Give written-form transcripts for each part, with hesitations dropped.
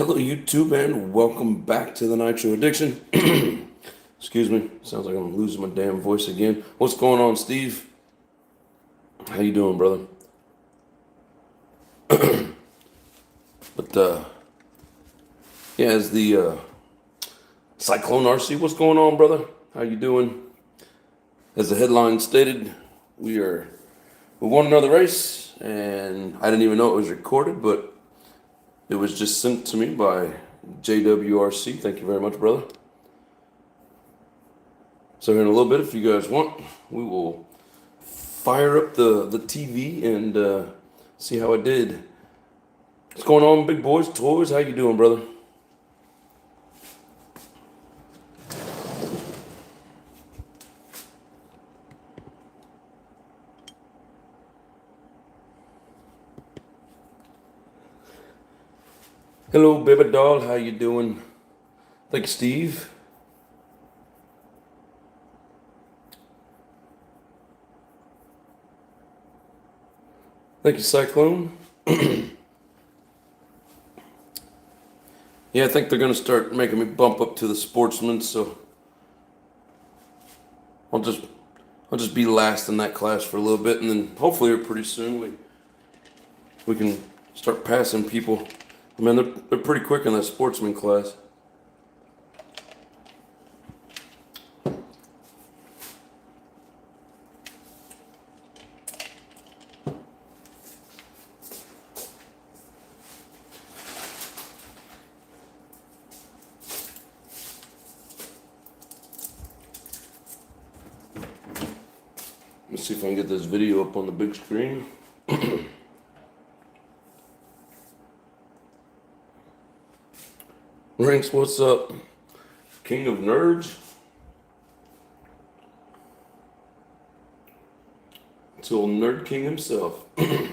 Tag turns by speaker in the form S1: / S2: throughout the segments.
S1: Hello, YouTube, and welcome back to the Nitro Addiction. Excuse me. Sounds like I'm losing my damn voice again. What's going on, Steve? How you doing, brother? But yeah, as the Cyclone RC, what's going on, brother? How you doing? As the headline stated, we won another race, and I didn't even know it was recorded, but it was just sent to me by JWRC. Thank you very much, brother. So here in a little bit, if you guys want, we will fire up the TV and see how I did. What's going on, big boys, toys? How you doing, brother? Hello, baby doll. How you doing? Thank you, Steve. Thank you, Cyclone. Yeah, I think they're gonna start making me bump up to the sportsman, so I'll just be last in that class for a little bit, and then hopefully pretty soon we can start passing people. I mean, they're pretty quick in that sportsman class. Let's see if I can get this video up on the big screen. Ranks, what's up? King of Nerds? It's old Nerd King himself. Yeah,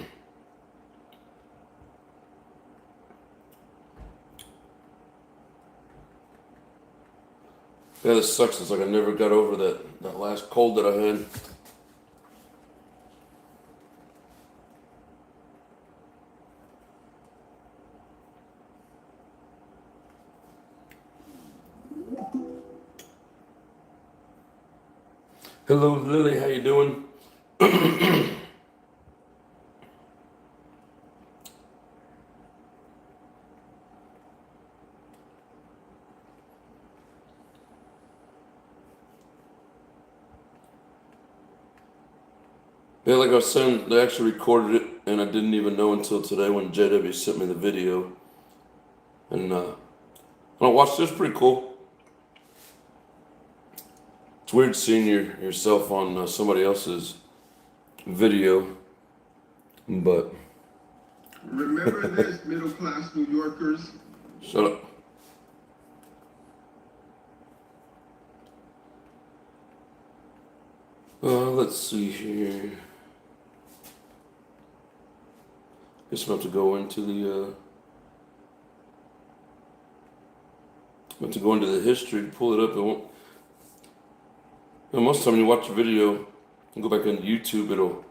S1: this sucks. It's like I never got over that last cold that I had. Hello, Lily. How you doing? Yeah, like I was saying, they actually recorded it, and I didn't even know until today when JW sent me the video. And I watched this. Pretty cool. It's weird seeing yourself on somebody else's video, but
S2: Remember this, middle class New Yorkers?
S1: shut up. Let's see here. Guess I'm about to go into the history to pull it up. It won't. Most of the time when you watch a video and go back on YouTube, it'll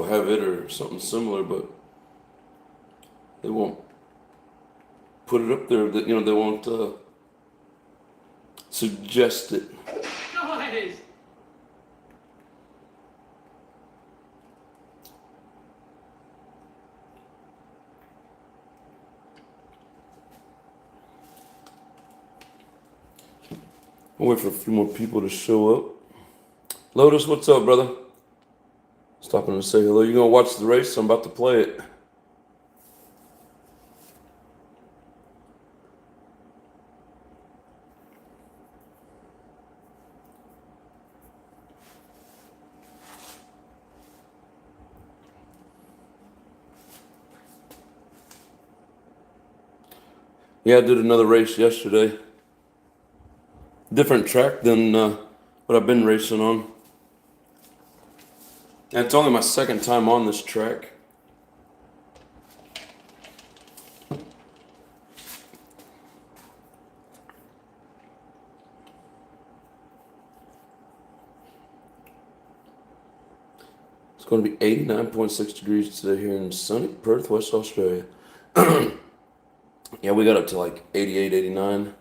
S1: have it or something similar, but they won't put it up there. That they won't suggest it.
S3: Guys!
S1: I'll wait for a few more people to show up. Lotus, what's up, brother? Stopping to say hello. You gonna watch the race? I'm about to play it. Yeah, I did another race yesterday. Different track than what I've been racing on. And it's only my second time on this track. It's going to be 89.6 degrees today here in sunny Perth, West Australia. Yeah, we got up to like 88, 89.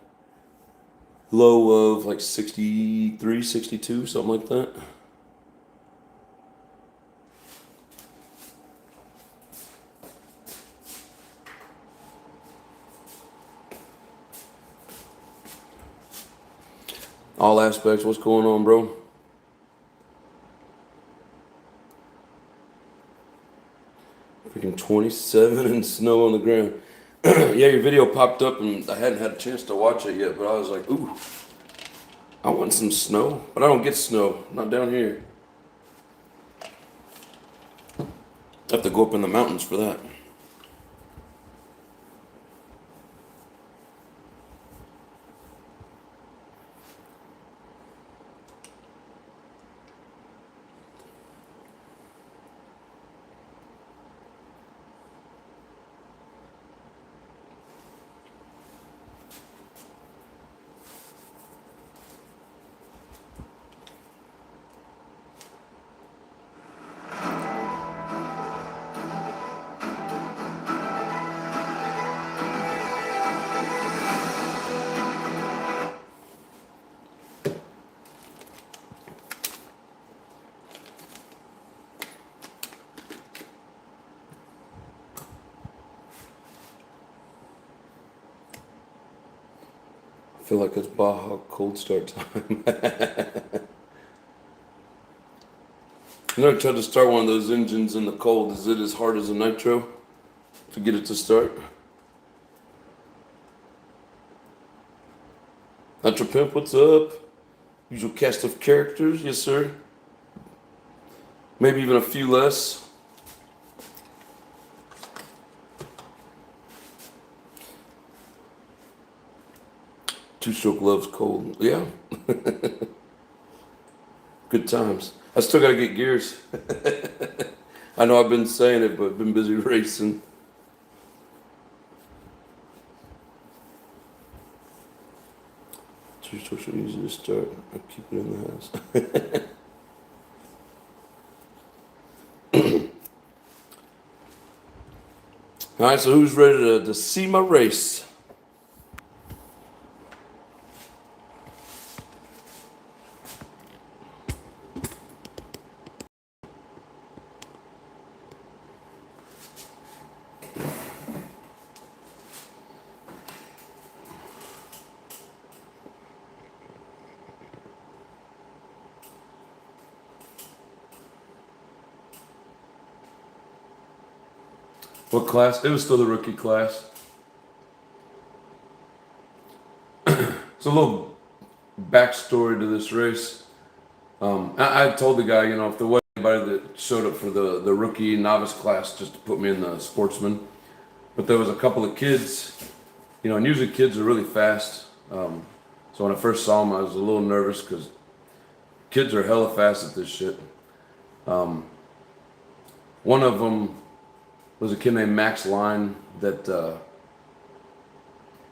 S1: Low of like 63, 62, something like that. All aspects. What's going on, bro? Freaking 27 and snow on the ground. Yeah, your video popped up and I hadn't had a chance to watch it yet, but I was like, ooh, I want some snow. But I don't get snow. Not down here. I have to go up in the mountains for that. I feel like it's Baja cold start time. You know, I tried to start one of those engines in the cold. Is it as hard as a nitro to get it to start? Nitro Pimp, what's up? Usual cast of characters, yes sir. Maybe even a few less. Two-stroke loves cold. Yeah. Good times. I still gotta get gears. I know I've been saying it, but been busy racing. Two-stroke should easy to start. I keep it in the house. All right, so who's ready to see my race? What class? It was still the rookie class. So a little backstory to this race. I told the guy, you know, if there wasn't anybody that showed up for the rookie novice class, just to put me in the sportsman. But there was a couple of kids, you know, and usually kids are really fast. So when I first saw them, I was a little nervous because kids are hella fast at this shit. One of them was a kid named Max Line that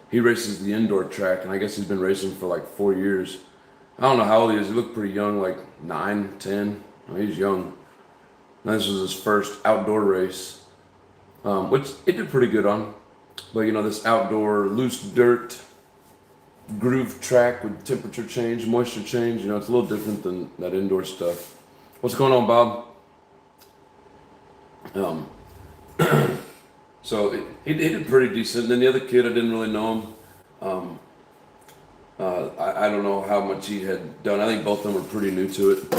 S1: he races the indoor track, and I guess he's been racing for like 4 years. I don't know how old he is. He looked pretty young, like 9, 10. I mean, he's young. And this was his first outdoor race, which it did pretty good on. But you know, this outdoor loose dirt groove track with temperature change, moisture change, you know, it's a little different than that indoor stuff. What's going on, Bob? So he did pretty decent. And then the other kid, I didn't really know him. I don't know how much he had done. I think both of them were pretty new to it.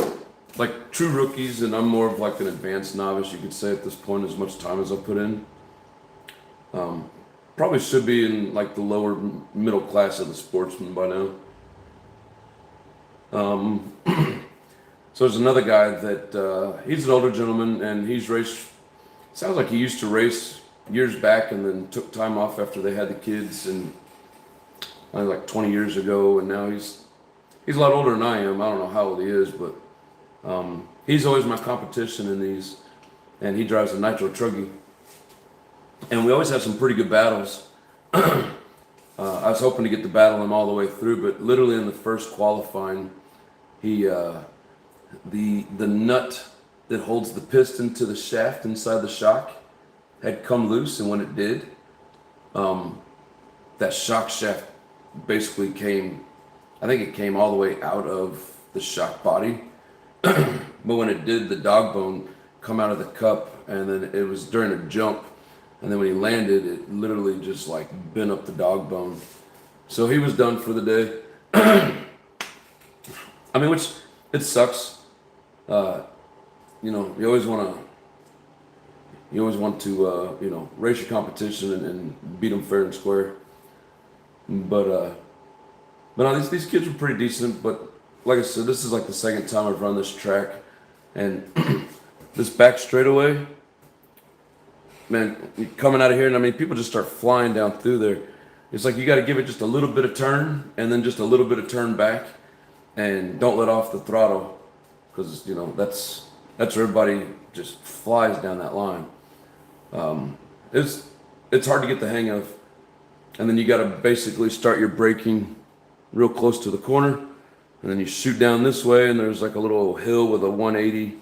S1: Like true rookies, and I'm more of like an advanced novice, you could say at this point, as much time as I put in. Probably should be in like the lower middle class of the sportsman by now. So there's another guy that he's an older gentleman, and he's raced. Sounds like he used to race years back, and then took time off after they had the kids, and like 20 years ago. And now he's a lot older than I am. I don't know how old he is, but he's always my competition in these, and he drives a Nitro Truggy. And we always have some pretty good battles. I was hoping to get to battle him all the way through, but literally in the first qualifying, he the nut that holds the piston to the shaft inside the shock had come loose, and when it did, that shock shaft basically came, I think it came all the way out of the shock body. But when it did, the dog bone come out of the cup, and then it was during a jump, and then when he landed, it literally just like bent up the dog bone. So he was done for the day. I mean, which it sucks. You know, you always want to, you know, race your competition and beat them fair and square. But no, these kids were pretty decent. But like I said, this is like the second time I've run this track, and this back straightaway, man, coming out of here, and I mean, people just start flying down through there. It's like you got to give it just a little bit of turn, and then just a little bit of turn back, and don't let off the throttle, because you know that's where everybody just flies down that line. It's hard to get the hang of, and then you got to basically start your braking real close to the corner, and then you shoot down this way, and there's like a little hill with a 180.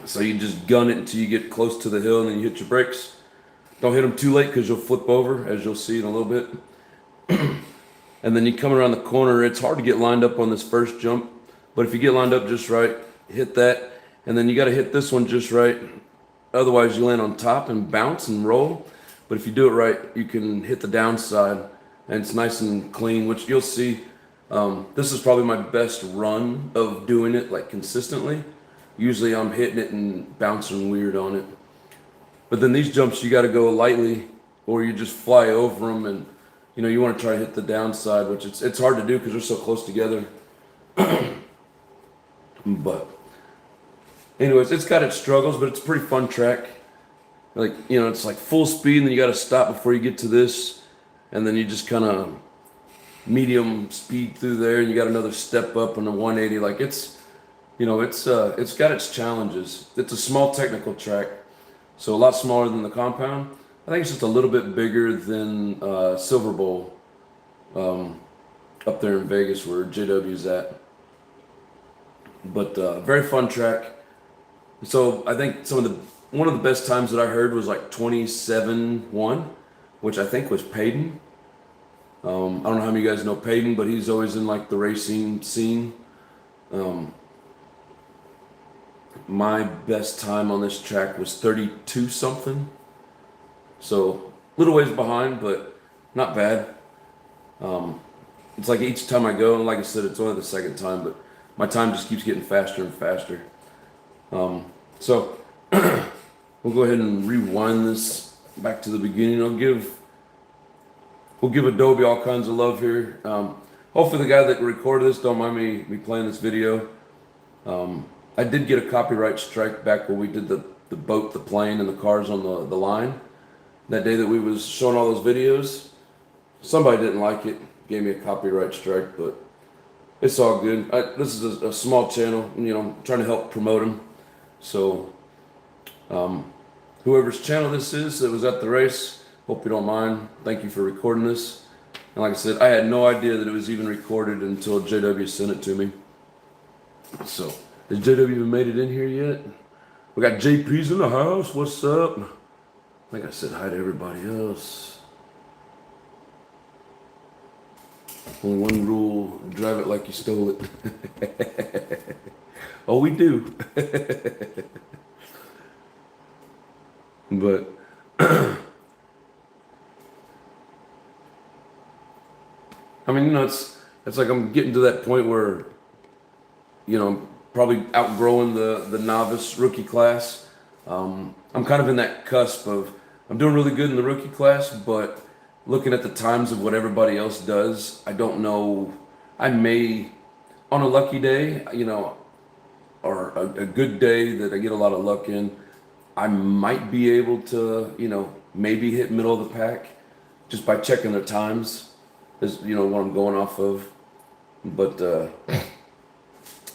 S1: So you just gun it until you get close to the hill, and then you hit your brakes. Don't hit them too late because you'll flip over, as you'll see in a little bit. And then you come around the corner. It's hard to get lined up on this first jump, but if you get lined up just right, hit that, and then you got to hit this one just right. Otherwise, you land on top and bounce and roll. But if you do it right, you can hit the downside, and it's nice and clean, which you'll see. This is probably my best run of doing it like consistently. Usually I'm hitting it and bouncing weird on it. But then these jumps, you got to go lightly, or you just fly over them, and you know you want to try to hit the downside, which it's hard to do because they're so close together. But anyways, it's got its struggles, but it's a pretty fun track. Like, you know, it's like full speed, and then you got to stop before you get to this, and then you just kind of medium speed through there, and you got another step up on the 180. Like it's, you know, it's got its challenges. It's a small technical track, so a lot smaller than the compound. I think it's just a little bit bigger than Silver Bowl up there in Vegas where JW's at. But very fun track. So I think one of the best times that I heard was like 27-1, which I think was Peyton. I don't know how many of you guys know Peyton, but he's always in like the racing scene. My best time on this track was 32 something. So a little ways behind, but not bad. It's like each time I go, and like I said, it's only the second time, but my time just keeps getting faster and faster. So we'll go ahead and rewind this back to the beginning. We'll give Adobe all kinds of love here. Hopefully the guy that recorded this don't mind me playing this video. I did get a copyright strike back when we did the boat, the plane, and the cars on the line. That day that we was showing all those videos, somebody didn't like it, gave me a copyright strike, but it's all good. This is a small channel, you know, I'm trying to help promote them. So, whoever's channel this is that was at the race, hope you don't mind. Thank you for recording this. And like I said, I had no idea that it was even recorded until JW sent it to me. So, has JW even made it in here yet? We got JP's in the house. What's up? I think I said hi to everybody else. Only one rule, drive it like you stole it. Oh, we do. But I mean, you know, it's like I'm getting to that point where, you know, I'm probably outgrowing the novice rookie class. I'm kind of in that cusp of, I'm doing really good in the rookie class, but looking at the times of what everybody else does, I don't know. I may, on a lucky day, you know, or a good day that I get a lot of luck in, I might be able to, you know, maybe hit middle of the pack just by checking their times, is, you know, what I'm going off of. But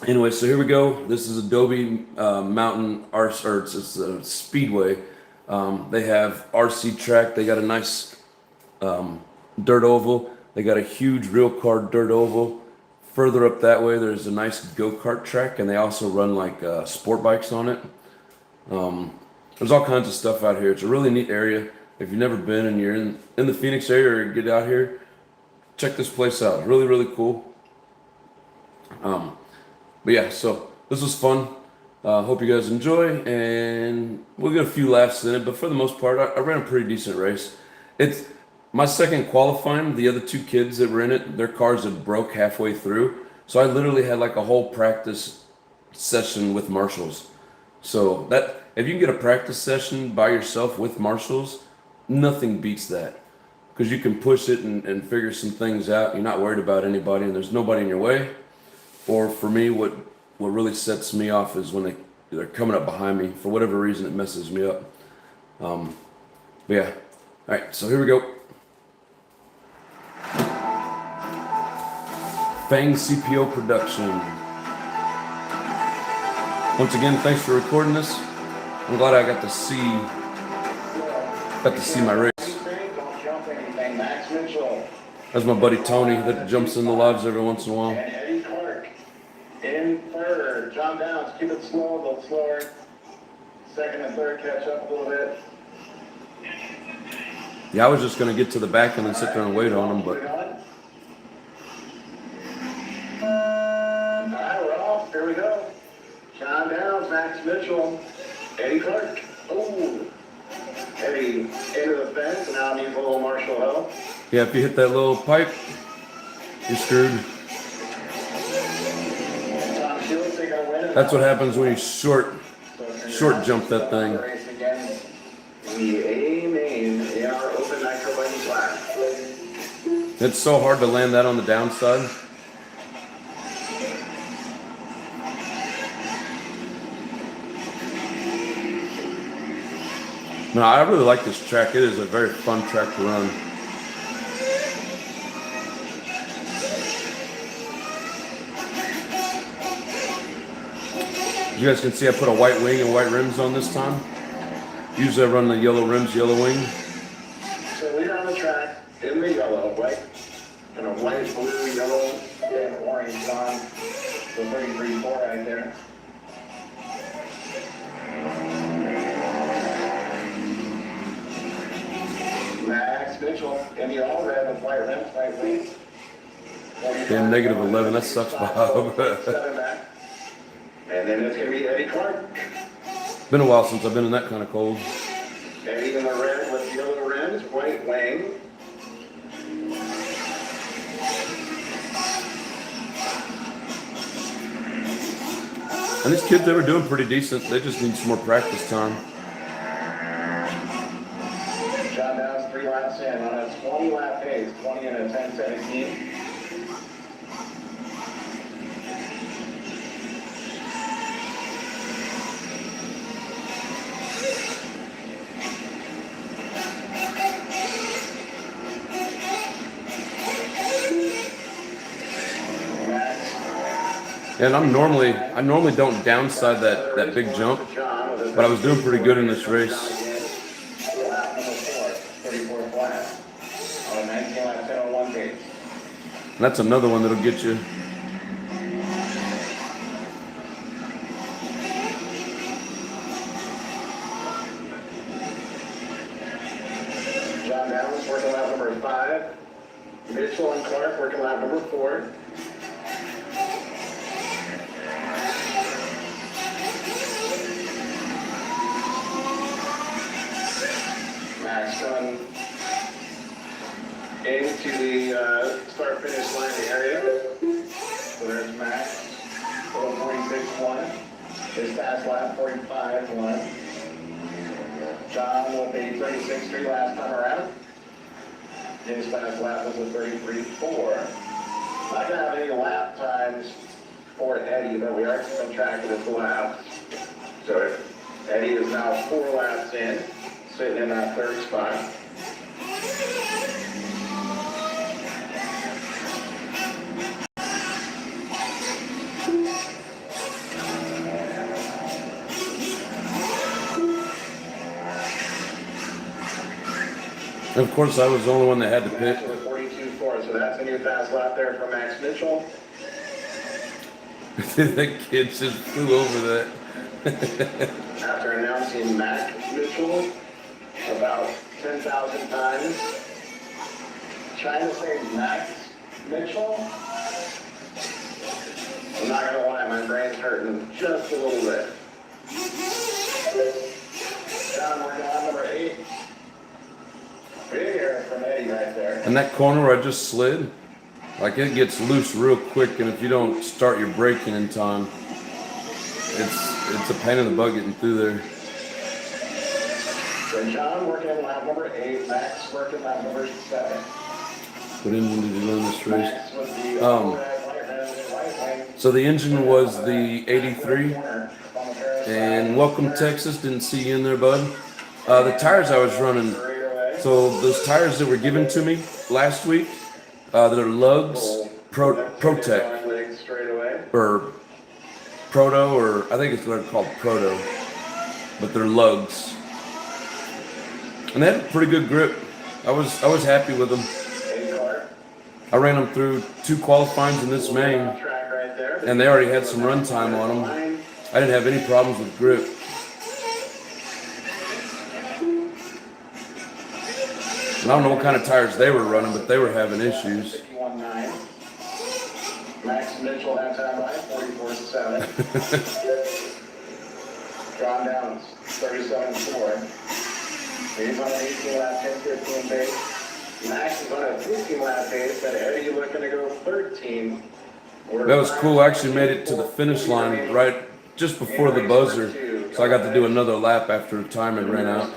S1: anyway, so here we go. This is Adobe Mountain RC, or it's a Speedway. They have RC track. They got a nice dirt oval. They got a huge real car dirt oval. Further up that way, there's a nice go-kart track, and they also run like sport bikes on it. There's all kinds of stuff out here. It's a really neat area. if you've never been and you're in the Phoenix area or get out here, check this place out. Really, really cool. But yeah, so this was fun. Hope you guys enjoy, and we'll get a few laughs in it. But for the most part, I ran a pretty decent race. It's my second qualifying. The other two kids that were in it, their cars had broke halfway through, so I literally had like a whole practice session with marshals. So that if you can get a practice session by yourself with marshals, nothing beats that, because you can push it and figure some things out. You're not worried about anybody, and there's nobody in your way. Or for me, what really sets me off is when they're coming up behind me. For whatever reason, it messes me up. But yeah. All right, so here we go. Fang CPO production. Once again, thanks for recording this. I'm glad I got to see my race. That's my buddy Tony that jumps in the lives every once in a while.
S3: In third, John Downs, keep it slow, a little slower. Second and third, catch up a little bit.
S1: Yeah, I was just going to get to the back and then sit there and wait on him, but...
S3: Alright, we're off. Here we go. John Downs, Max Mitchell, Eddie Clark. Ooh. Eddie into the fence, and now needs a little marshal help.
S1: Yeah, if you hit that little pipe, you're screwed. That's what happens when you short jump that thing.
S3: The A main in our open nitro buggy class.
S1: It's so hard to land that on the downside. No, I really like this track. It is a very fun track to run. As you guys can see, I put a white wing and white rims on this time. Usually I run the yellow rims, yellow wing.
S3: So we're on the track in the yellow, white, and a white, blue, yellow, and orange on the 33-4 right there. Max Mitchell in the all red with white rims, white wings.
S1: Damn, negative 11, that sucks, Bob.
S3: 7 back. And then it's going to be Eddie Clark.
S1: Been a while since I've been in that kind of cold.
S3: Eddie in the red with yellow rims, white wing.
S1: And these kids, they were doing pretty decent. They just need some more practice time.
S3: John Downs 3 laps in on a 20-lap pace, 20 and a 10:17.
S1: And I normally don't downside that big jump, but I was doing pretty good in this race. And that's another one that'll get you.
S3: John Downs working lap number 5. Mitchell and Clark working lap number 4. Max coming into the start-finish line area. So there's Max, little 46.1. His fast lap 45.1. John with a 36.3 last time around. His fast lap was a 33.4. Not gonna have any lap times for Eddie, but we are keeping track of his laps. So Eddie is now 4 laps in, sitting in that 3rd spot.
S1: And of course, I was the only one that had to pit.
S3: 42.4, so that's a new fast lap there for Max Mitchell.
S1: That kid just flew over that.
S3: After announcing Max Mitchell, about 10,000 times. Trying to say Max Mitchell. I'm not gonna lie, my brain's hurting just a little bit. John, we're on number 8. Big here from Eddie right there.
S1: And that corner where I just slid, like it gets loose real quick, and if you don't start your braking in time, it's a pain in the butt getting through there.
S3: So John working in lap number 8, Max working lap number 7.
S1: What engine did you run this race?
S3: Max with the
S1: So the engine was the 83, and welcome Texas, didn't see you in there, bud. The tires I was running, so those tires that were given to me last week, they're Lugs Protec, or Proto, or I think it's what they're called Proto, but they're Lugs. And they had a pretty good grip. I was happy with them. I ran them through 2 qualifyings in this main, and they already had some run time on them. I didn't have any problems with grip. And I don't know what kind of tires they were running, but they were having issues.
S3: Max Mitchell that time by 44.7. John Downs 37.4. He's on an 18 lap, 10-15 pace. Max is on a 15 lap pace, but Eddie looking to go 13.
S1: That was cool. I actually made it to the finish line right just before the buzzer, so I got to do another lap after time had ran out.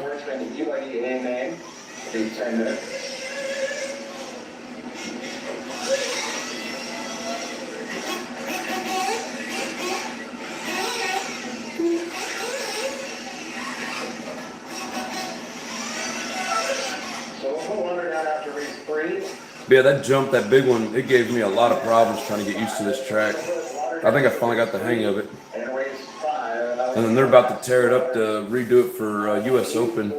S3: Take 10 minutes. So we'll put one down after race 3.
S1: Yeah, that jump, that big one, it gave me a lot of problems trying to get used to this track. I think I finally got the hang of it.
S3: And race 5.
S1: And then they're about to tear it up to redo it for US Open,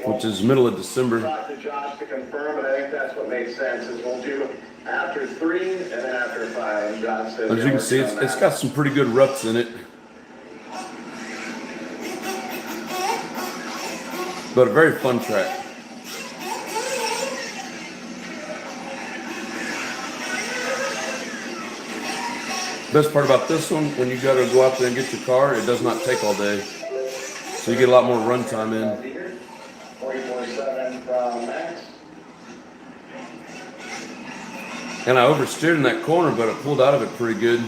S1: which is middle of December.
S3: Talk to Josh to confirm, but I think that's what makes sense, is we'll do after 3 and then after 5. And Josh says,
S1: As you can see, it's got some pretty good ruts in it. But a very fun track. Best part about this one, when you gotta go out there and get your car, it does not take all day. So you get a lot more run time in.
S3: 44.7 from Max.
S1: And I oversteered in that corner, but I pulled out of it pretty good.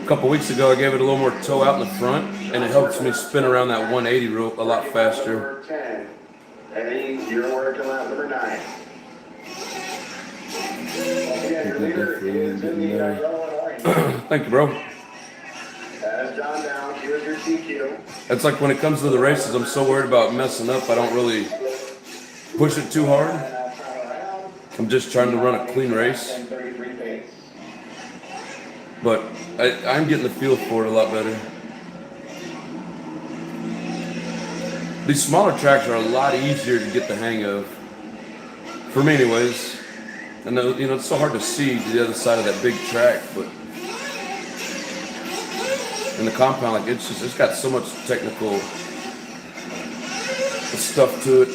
S1: A couple weeks ago, I gave it a little more toe out in the front, and it helps me spin around that 180 rope a lot faster.
S3: Number 10. Eddie, you're working lap number 9. Again, your leader is in the yellow and orange.
S1: Thank you, bro.
S3: As John Downs, here's your TQ.
S1: It's like when it comes to the races, I'm so worried about messing up, I don't really push it too hard. I'm just trying to run a clean race. But I'm getting the feel for it a lot better. These smaller tracks are a lot easier to get the hang of. For me anyways. And you know, it's so hard to see the other side of that big track, but in the compound, like it's got so much technical stuff to it.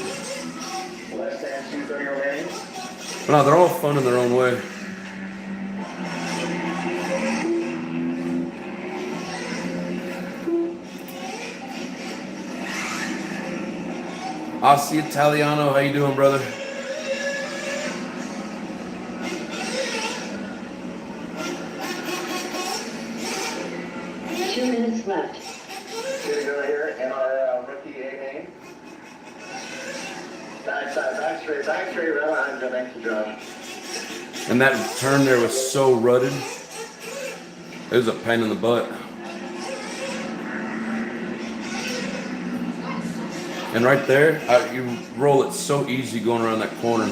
S1: But no, they're all fun in their own way. Aussie Italiano, how you doing, brother?
S4: 2 minutes left.
S3: Here we go here in our rookie A main. Back straight, right behind you. Thank you, Josh.
S1: And that turn there was so rutted. It was a pain in the butt. And right there, you roll it so easy going around that corner.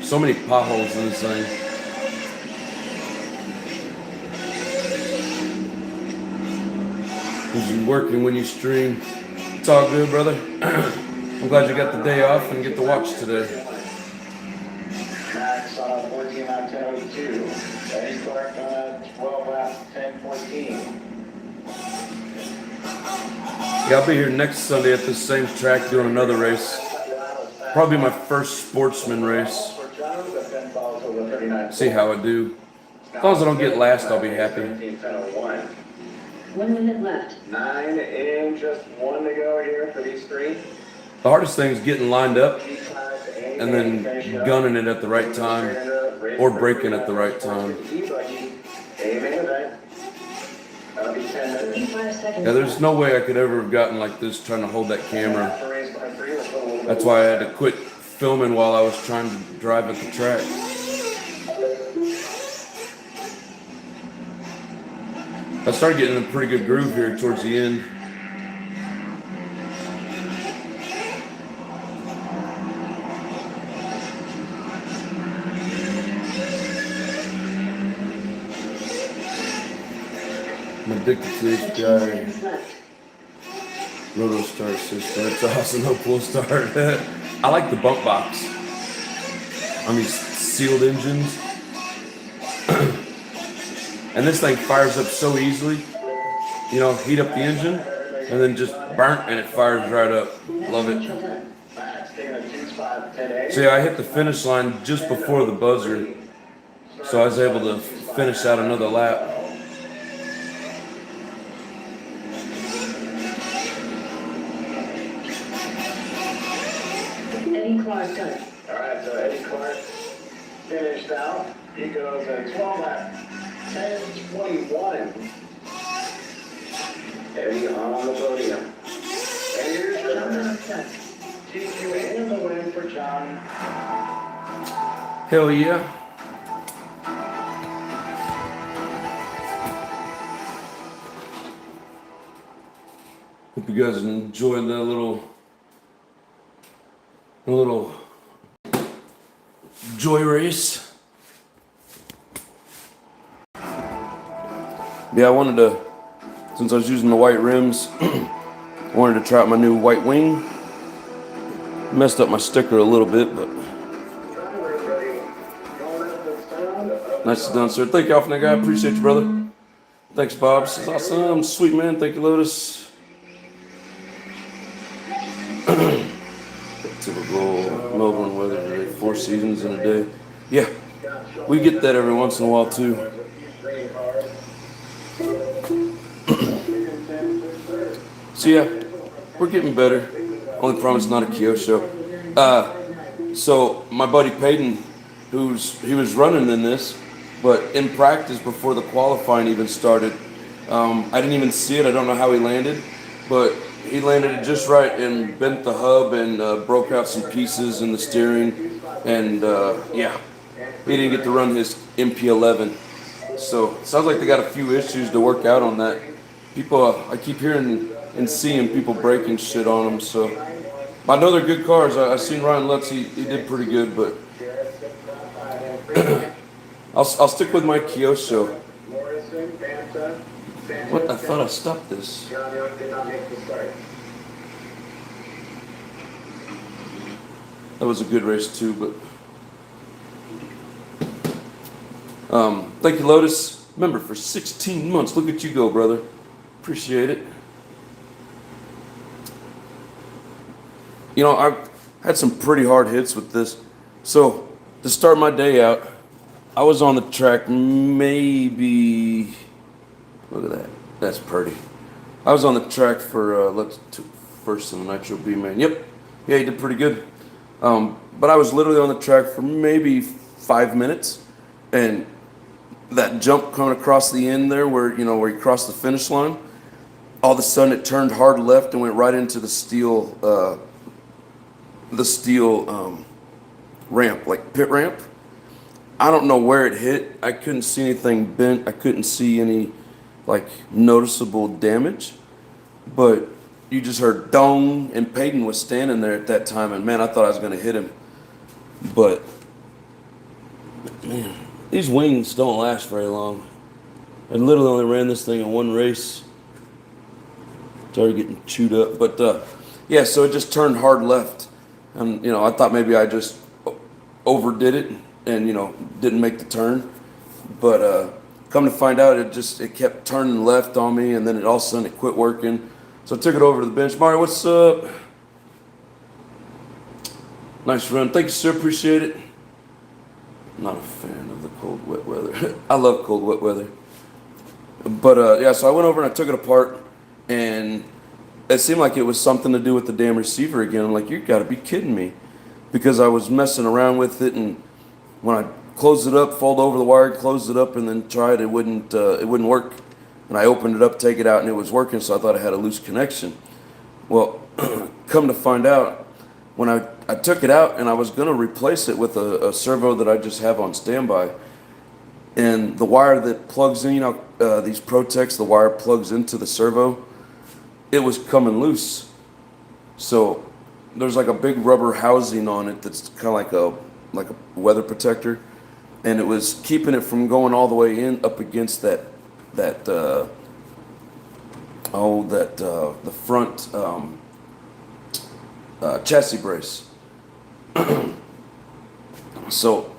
S1: So many potholes in this thing. You're working when you stream. It's all good, brother. I'm glad you got the day off and get to watch today.
S3: Max on a 14 lap 10:02. Eddie Clark on a 12 lap 10:14.
S1: Yeah, I'll be here next Sunday at this same track doing another race. Probably my first sportsman race. See how I do. As long as I don't get last, I'll be happy.
S4: 1 minute left.
S3: 9 in, just 1 to go here for these three.
S1: The hardest thing is getting lined up and then gunning it at the right time or braking at the right time. Yeah, there's no way I could ever have gotten like this trying to hold that camera. That's why I had to quit filming while I was trying to drive at the track. I started getting in a pretty good groove here towards the end. I'm addicted to this
S4: 15
S1: guy.
S4: seconds left.
S1: Roto Star system. It's awesome. No pull start. I like the bump box on these sealed engines. And this thing fires up so easily. You know, heat up the engine and then just burnt and it fires right up. Love it. So yeah, I hit the finish line just before the buzzer. So I was able to finish out another lap.
S4: Eddie Clark done.
S3: All right, so Eddie Clark finished out. He goes at 12 lap 10:21. Eddie on the podium. And here's
S4: John
S3: your
S4: Johnson.
S3: TQ and the win for John.
S1: Hell yeah. Hope you guys enjoyed that little joy race. Yeah, I wanted to, since I was using the white rims, I wanted to try out my new white wing. Messed up my sticker a little bit, but nicely done, sir. Thank you, off that guy. Appreciate you, brother. Thanks, Bob. This is awesome. Sweet man. Thank you, Lotus. Typical Melbourne weather today. 4 seasons in a day. Yeah, we get that every once in a while, too. So, yeah, we're getting better. Only problem is not a Kyosho. So, my buddy Peyton, he was running in this, but in practice before the qualifying even started, I didn't even see it. I don't know how he landed, but he landed it just right and bent the hub and broke out some pieces in the steering. And yeah, he didn't get to run his MP11. So it sounds like they got a few issues to work out on that. People, I keep hearing and seeing people breaking shit on them. So I know they're good cars. I seen Ryan Lutz. He did pretty good, but I'll stick with my Kyosho. What? I thought I stopped this. That was a good race too, but thank you, Lotus. Member for 16 months. Look at you go, brother. Appreciate it. You know, I've had some pretty hard hits with this. So to start my day out, I was on the track maybe. Look at that. That's pretty. I was on the track for first in the Nitro B man. Yep. Yeah, he did pretty good. But I was literally on the track for maybe 5 minutes, and that jump coming across the end there, where you cross the finish line, all of a sudden it turned hard left and went right into the steel ramp, like pit ramp. I don't know where it hit. I couldn't see anything bent. I couldn't see any like noticeable damage, but you just heard dong, and Peyton was standing there at that time, and man, I thought I was going to hit him. But man, these wings don't last very long. I literally only ran this thing in one race. Started getting chewed up, but yeah, so it just turned hard left, and I thought maybe I just overdid it and didn't make the turn, but come to find out, it kept turning left on me, and then all of a sudden it quit working. So I took it over to the bench. Mario, what's up? Nice run. Thank you, sir. Appreciate it. Not a fan of the cold, wet weather. I love cold, wet weather. But yeah, so I went over and I took it apart, and it seemed like it was something to do with the damn receiver again. I'm like, you got to be kidding me, because I was messing around with it, and when I closed it up, fold over the wire, closed it up, and then tried, it wouldn't work. And I opened it up, take it out, and it was working. So I thought I had a loose connection. Well, come to find out, when I took it out and I was going to replace it with a servo that I just have on standby, and the wire that plugs in, these Protex, the wire plugs into the servo, it was coming loose. So there's like a big rubber housing on it that's kind of like a weather protector, and it was keeping it from going all the way in up against the front chassis brace. So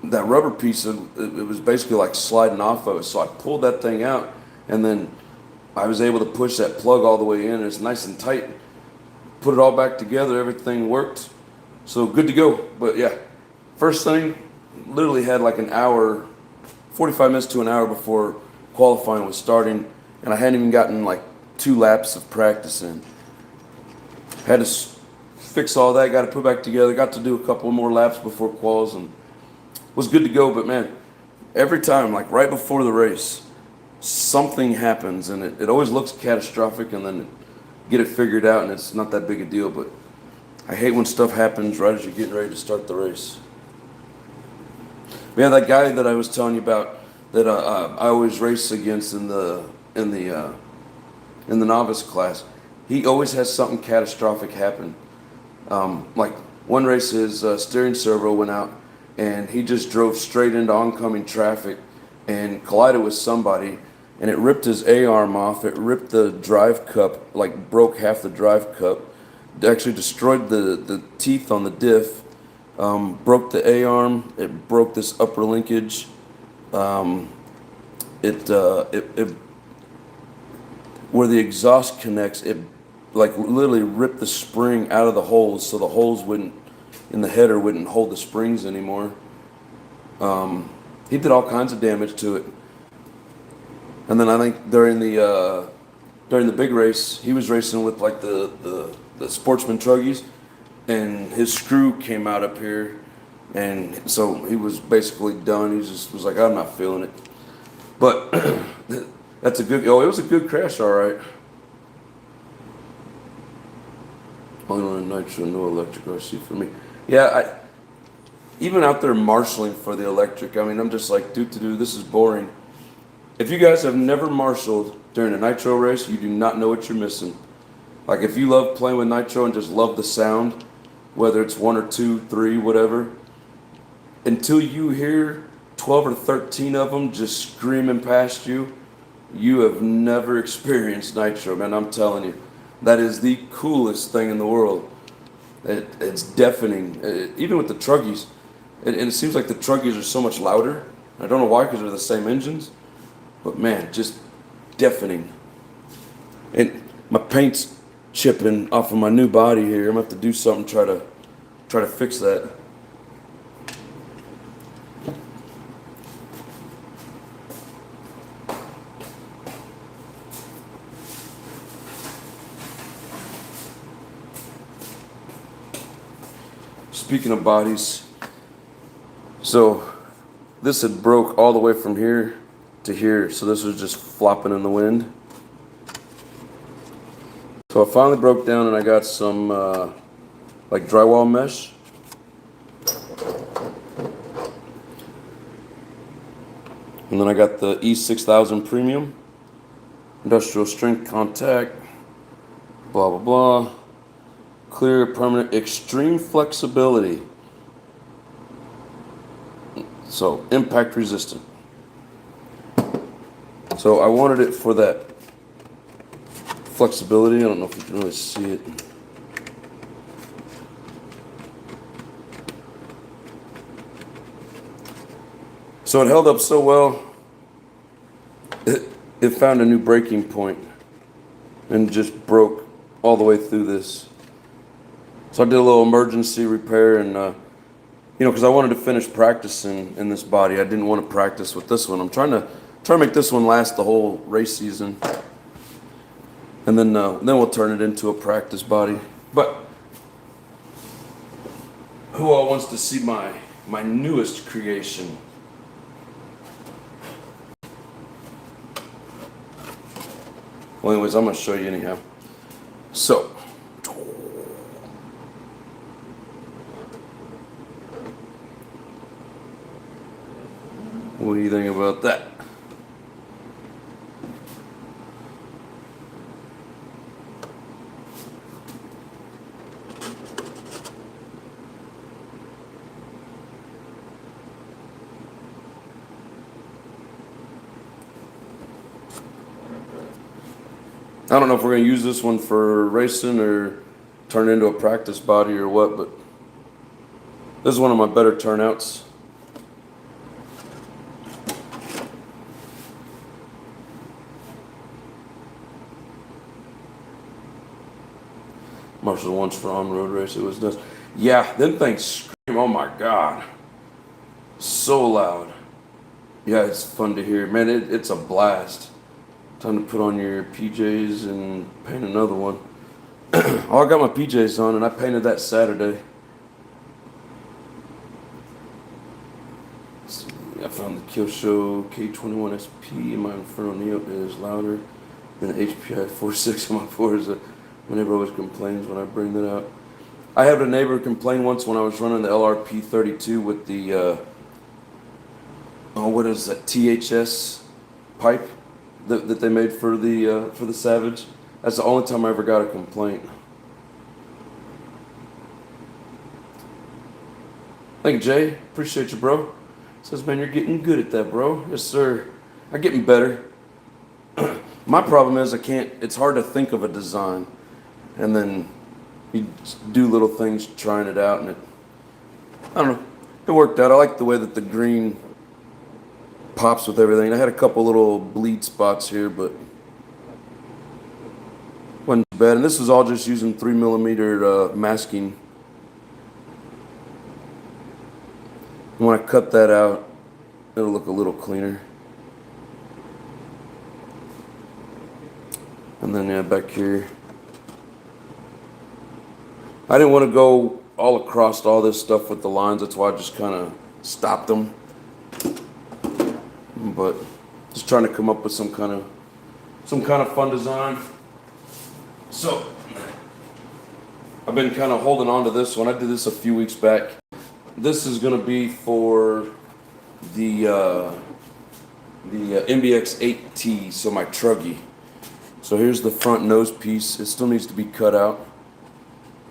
S1: that rubber piece, it was basically like sliding off of it. So I pulled that thing out, and then I was able to push that plug all the way in. It's nice and tight. Put it all back together. Everything worked. So good to go. But yeah, first thing, literally had like an hour, 45 minutes to an hour before qualifying was starting, and I hadn't even gotten like 2 laps of practice in. Had to fix all that, got to put back together, got to do a couple more laps before quals, and was good to go. But man, every time, like right before the race, something happens, and it always looks catastrophic, and then get it figured out, and it's not that big a deal. But I hate when stuff happens right as you're getting ready to start the race. Yeah, that guy that I was telling you about that I always race against in the novice class, he always has something catastrophic happen. Like one race, his steering servo went out, and he just drove straight into oncoming traffic and collided with somebody, and it ripped his A-arm off. It ripped the drive cup, like broke half the drive cup. It actually destroyed the teeth on the diff. Broke the A-arm. It broke this upper linkage. Where the exhaust connects, it like literally ripped the spring out of the holes, so the holes in the header wouldn't hold the springs anymore. He did all kinds of damage to it. And then I think during the big race, he was racing with like the Sportsman truggies, and his screw came out up here, and so he was basically done. He just was like, I'm not feeling it. But that's it was a good crash, all right. Only nitro, no electric RC for me. Yeah, even out there marshalling for the electric, I mean, I'm just like, this is boring. If you guys have never marshaled during a nitro race, you do not know what you're missing. Like if you love playing with nitro and just love the sound, whether it's 1 or 2, 3, whatever, until you hear 12 or 13 of them just screaming past you, you have never experienced nitro, man. I'm telling you, that is the coolest thing in the world. It's deafening, even with the truggies. And it seems like the truggies are so much louder. I don't know why, because they're the same engines. But man, just deafening. And my paint's chipping off of my new body here. I'm gonna have to do something, try to fix that. Speaking of bodies, so this had broke all the way from here to here, so this was just flopping in the wind. So I finally broke down, and I got some like drywall mesh. And then I got the E6000 Premium, industrial strength contact, blah, blah, blah. Clear, permanent, extreme flexibility. So, impact resistant. So I wanted it for that flexibility. I don't know if you can really see it. So it held up so well, it found a new breaking point. and just broke all the way through this. So I did a little emergency repair, and because I wanted to finish practicing in this body. I didn't want to practice with this one. I'm trying to make this one last the whole race season, and then we'll turn it into a practice body. But who all wants to see my newest creation? Well, anyways, I'm going to show you anyhow. So, what do you think about that? I don't know if we're going to use this one for racing or turn it into a practice body or what, but this is one of my better turnouts. Marshall once for on-road race, it was done. Yeah, them things scream, oh my God. So loud. Yeah, it's fun to hear. Man, it's a blast. Time to put on your PJs and paint another one. Oh, I got my PJs on, and I painted that Saturday. I found the Kyosho K21 SP in my Inferno Neo is louder than the HPI 4.6 on my Forza. My neighbor always complains when I bring that up. I had a neighbor complain once when I was running the LRP 32 with the what is that, THS pipe that they made for the Savage. That's the only time I ever got a complaint. Thank you, Jay. Appreciate you, bro. Says, man, you're getting good at that, bro. Yes, sir. I'm getting better. My problem is it's hard to think of a design. And then you do little things trying it out, and I don't know, it worked out. I like the way that the green pops with everything. I had a couple little bleed spots here, but wasn't too bad. And this is all just using 3mm masking. And when I cut that out, it'll look a little cleaner. And then yeah, back here, I didn't want to go all across all this stuff with the lines. That's why I just kind of stopped them. But just trying to come up with some kind of fun design. So I've been kind of holding on to this one. I did this a few weeks back. This is going to be for the MBX 8T, so my truggy. So here's the front nose piece. It still needs to be cut out,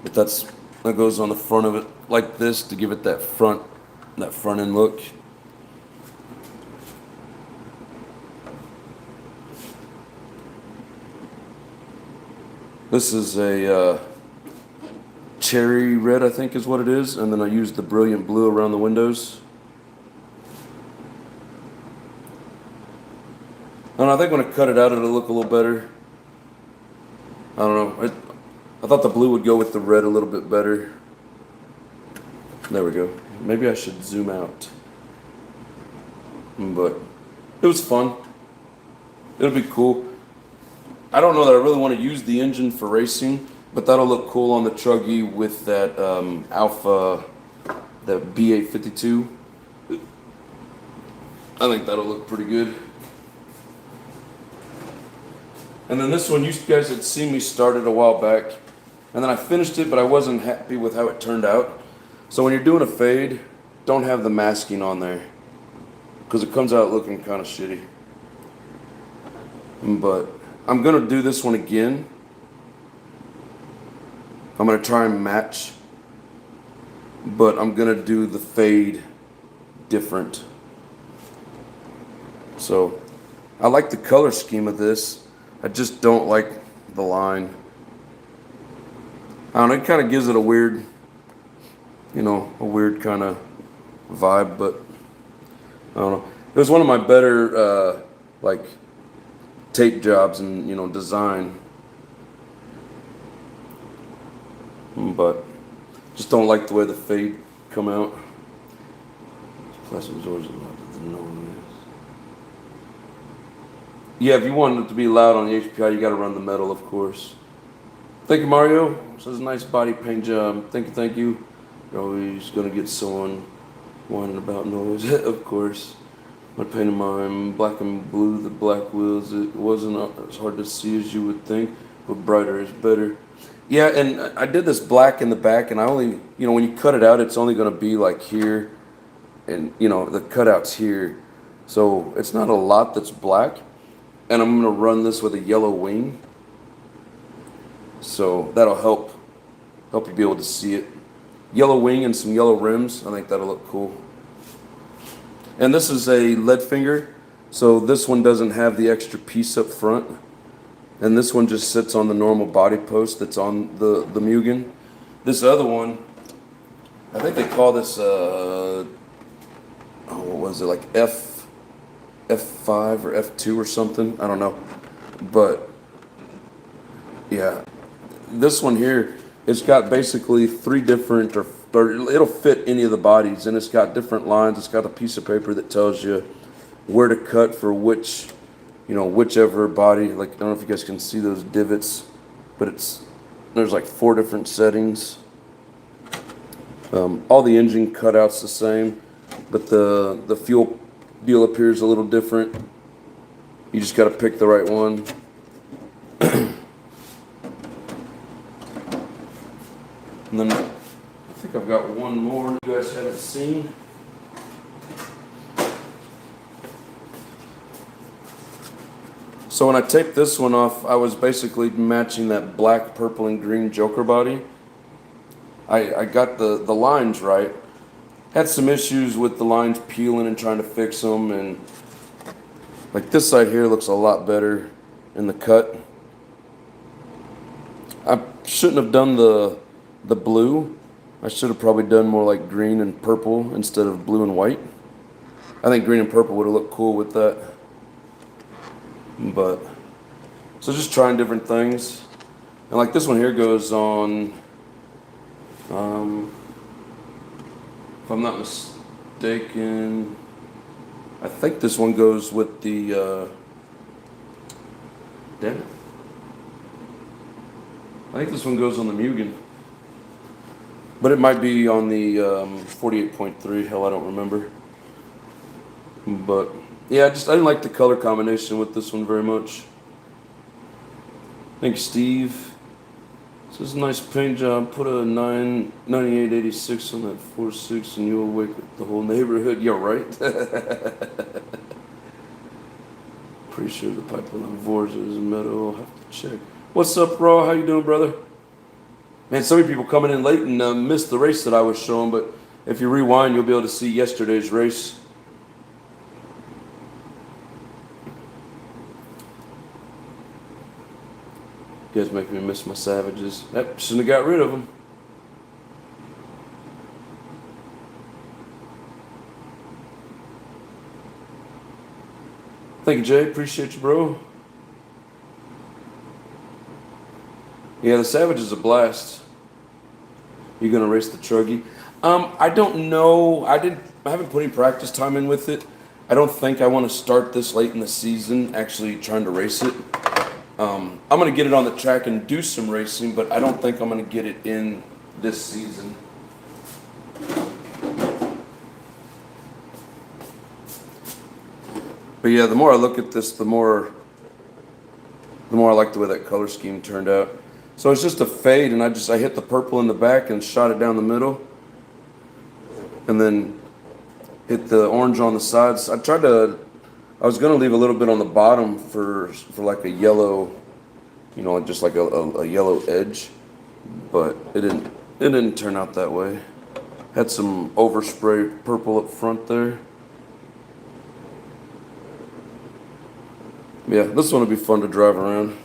S1: but that goes on the front of it like this to give it that front end look. This is a cherry red, I think is what it is, and then I used the brilliant blue around the windows. And I think when I cut it out, it'll look a little better. I don't know. I thought the blue would go with the red a little bit better. There we go. Maybe I should zoom out. But it was fun. It'll be cool. I don't know that I really want to use the engine for racing, but that'll look cool on the truggy with that Alpha, the B852. I think that'll look pretty good. And then this one, you guys had seen me start it a while back, and then I finished it, but I wasn't happy with how it turned out. So when you're doing a fade, don't have the masking on there, because it comes out looking kind of shitty. But I'm gonna do this one again. I'm gonna try and match, but I'm gonna do the fade different. So I like the color scheme of this. I just don't like the line. I don't know, it kind of gives it a weird, a weird kind of vibe, but I don't know. It was one of my better, tape jobs and, design. but just don't like the way the fade come out. Plastic was always allowed to know this. Yeah, if you want it to be loud on the HPI, you got to run the metal, of course. Thank you, Mario. Says nice body paint job. Thank you. You're always gonna get someone whining about noise, of course. I painted mine black and blue, the black wheels. It wasn't as hard to see as you would think, but brighter is better. Yeah, and I did this black in the back, and I only, when you cut it out, it's only gonna be like here, and the cutout's here. So it's not a lot that's black, and I'm gonna run this with a yellow wing. So that'll help you be able to see it. Yellow wing and some yellow rims. I think that'll look cool. And this is a lead finger, so this one doesn't have the extra piece up front. And this one just sits on the normal body post that's on the Mugen. This other one, I think they call this what was it, like F5 or F2 or something? I don't know. But yeah, this one here, it's got basically 3 different, or it'll fit any of the bodies, and it's got different lines. It's got a piece of paper that tells you where to cut for which, whichever body. Like, I don't know if you guys can see those divots, but there's like 4 different settings. All the engine cutouts the same, but the fuel deal appears a little different. You just got to pick the right one. And then I think I've got one more you guys haven't seen. So when I taped this one off, I was basically matching that black, purple, and green Joker body. I got the lines right. Had some issues with the lines peeling and trying to fix them, and like this side here looks a lot better in the cut. I shouldn't have done the blue. I should have probably done more like green and purple instead of blue and white. I think green and purple would have looked cool with that. But so just trying different things. And like this one here goes on, if I'm not mistaken, I think this one goes with the damn it. I think this one goes on the Mugen. But it might be on the 48.3. Hell, I don't remember. But yeah, I didn't like the color combination with this one very much. Thank you, Steve. This is a nice paint job. Put a 9886 on that 4.6 and you'll wake up the whole neighborhood. Yeah, right. Pretty sure the pipeline on Vorza is metal. I'll have to check. What's up, Raw? How you doing, brother? Man, so many people coming in late and missed the race that I was showing, but if you rewind, you'll be able to see yesterday's race. You guys make me miss my Savages. Yep, shouldn't have got rid of them. Thank you, Jay. Appreciate you, bro. Yeah, the Savage is a blast. You gonna race the Truggy? I don't know. I haven't put any practice time in with it. I don't think I want to start this late in the season actually trying to race it. I'm gonna get it on the track and do some racing, but I don't think I'm gonna get it in this season. But yeah, the more I look at this, the more I like the way that color scheme turned out. So it's just a fade, and I hit the purple in the back and shot it down the middle, and then hit the orange on the sides. I was gonna leave a little bit on the bottom for like a yellow, just like a yellow edge, but it didn't turn out that way. Had some overspray purple up front there. Yeah, this one will be fun to drive around.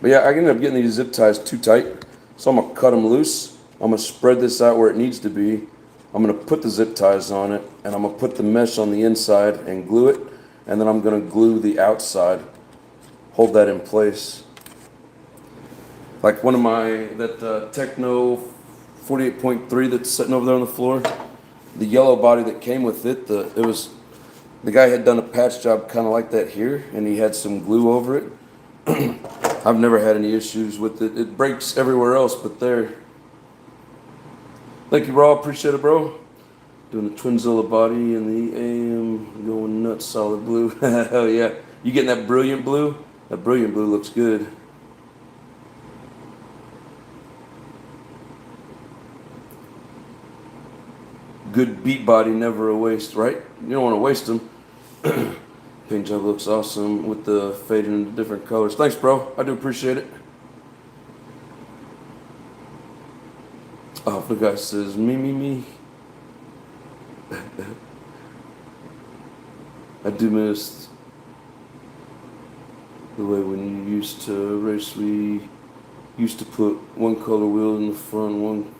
S1: But yeah, I ended up getting these zip ties too tight, so I'm gonna cut them loose. I'm gonna spread this out where it needs to be I'm gonna put the zip ties on it, and I'm gonna put the mesh on the inside and glue it, and then I'm gonna glue the outside, hold that in place. Like one of that Techno 48.3 that's sitting over there on the floor, the yellow body that came with it, the guy had done a patch job kind of like that here, and he had some glue over it. I've never had any issues with it. It breaks everywhere else but there. Thank you, Rob. Appreciate it, bro. Doing the Twinzilla body and the AM, going nuts, solid blue. Hell yeah. You getting that brilliant blue? That brilliant blue looks good. Good beat body, never a waste, right? You don't want to waste them. Paint job looks awesome with the fading into different colors. Thanks, bro. I do appreciate it. Oh, the guy says, me. I do miss the way when you used to race, we used to put one color wheel in the front, one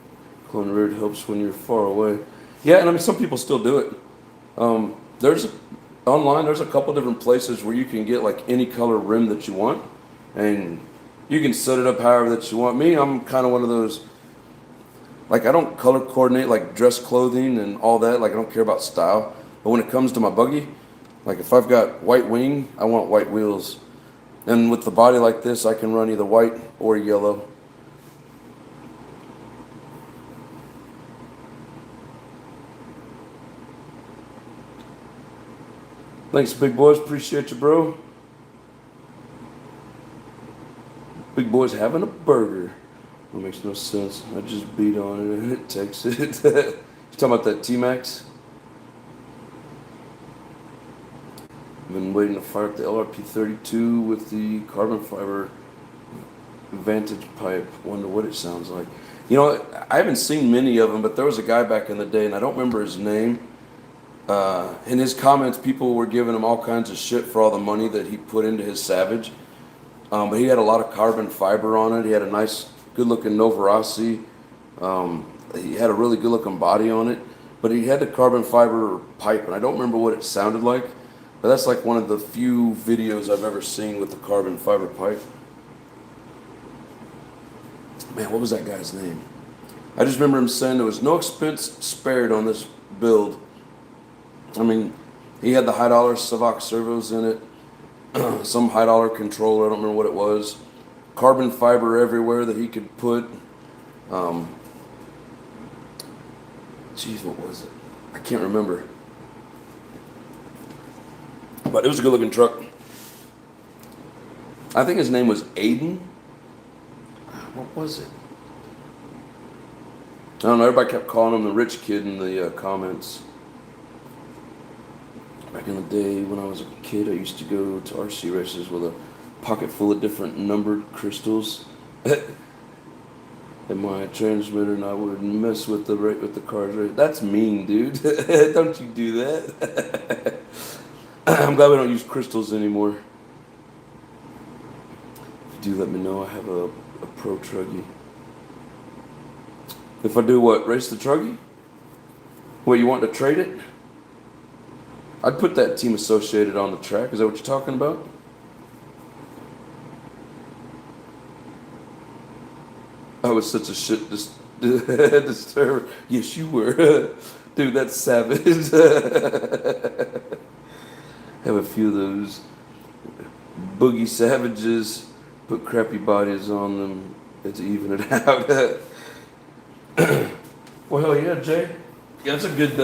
S1: color in the rear. It helps when you're far away. Yeah, and I mean, some people still do it. Online, there's a couple different places where you can get like any color rim that you want, and you can set it up however that you want. Me, I'm kind of one of those, like I don't color coordinate like dress clothing and all that, like I don't care about style. But when it comes to my buggy, like if I've got white wing, I want white wheels. And with the body like this, I can run either white or yellow. Thanks, big boys. Appreciate you, bro. Big boys having a burger. That makes no sense. I just beat on it and it takes it. You talking about that T-Max? I've been waiting to fire up the LRP32 with the carbon fiber Vantage pipe. Wonder what it sounds like. You know, I haven't seen many of them, but there was a guy back in the day, and I don't remember his name. In his comments, people were giving him all kinds of shit for all the money that he put into his Savage. But he had a lot of carbon fiber on it. He had a nice, good-looking Novarasi. He had a really good-looking body on it. But he had the carbon fiber pipe, and I don't remember what it sounded like. But that's like one of the few videos I've ever seen with the carbon fiber pipe. Man, what was that guy's name? I just remember him saying there was no expense spared on this build. I mean, he had the high dollar Savok servos in it, some high dollar controller, I don't remember what it was. Carbon fiber everywhere that he could put. Geez, what was it? I can't remember. But it was a good looking truck. I think his name was Aiden. What was it? I don't know, everybody kept calling him the rich kid in the comments. Back in the day when I was a kid, I used to go to RC races with a pocket full of different numbered crystals. And my transmitter, and I would mess with the cars. That's mean, dude. Don't you do that? I'm glad we don't use crystals anymore. If you do, let me know. I have a pro truggy. If I do what? Race the truggy? What, you want to trade it? I'd put that Team Associated on the track. Is that what you're talking about? I was such a shit disturber. Yes, you were. Dude, that's savage. Have a few of those boogie savages. Put crappy bodies on them. It's even it out. Well, hell yeah, Jay. Yeah, that's a good,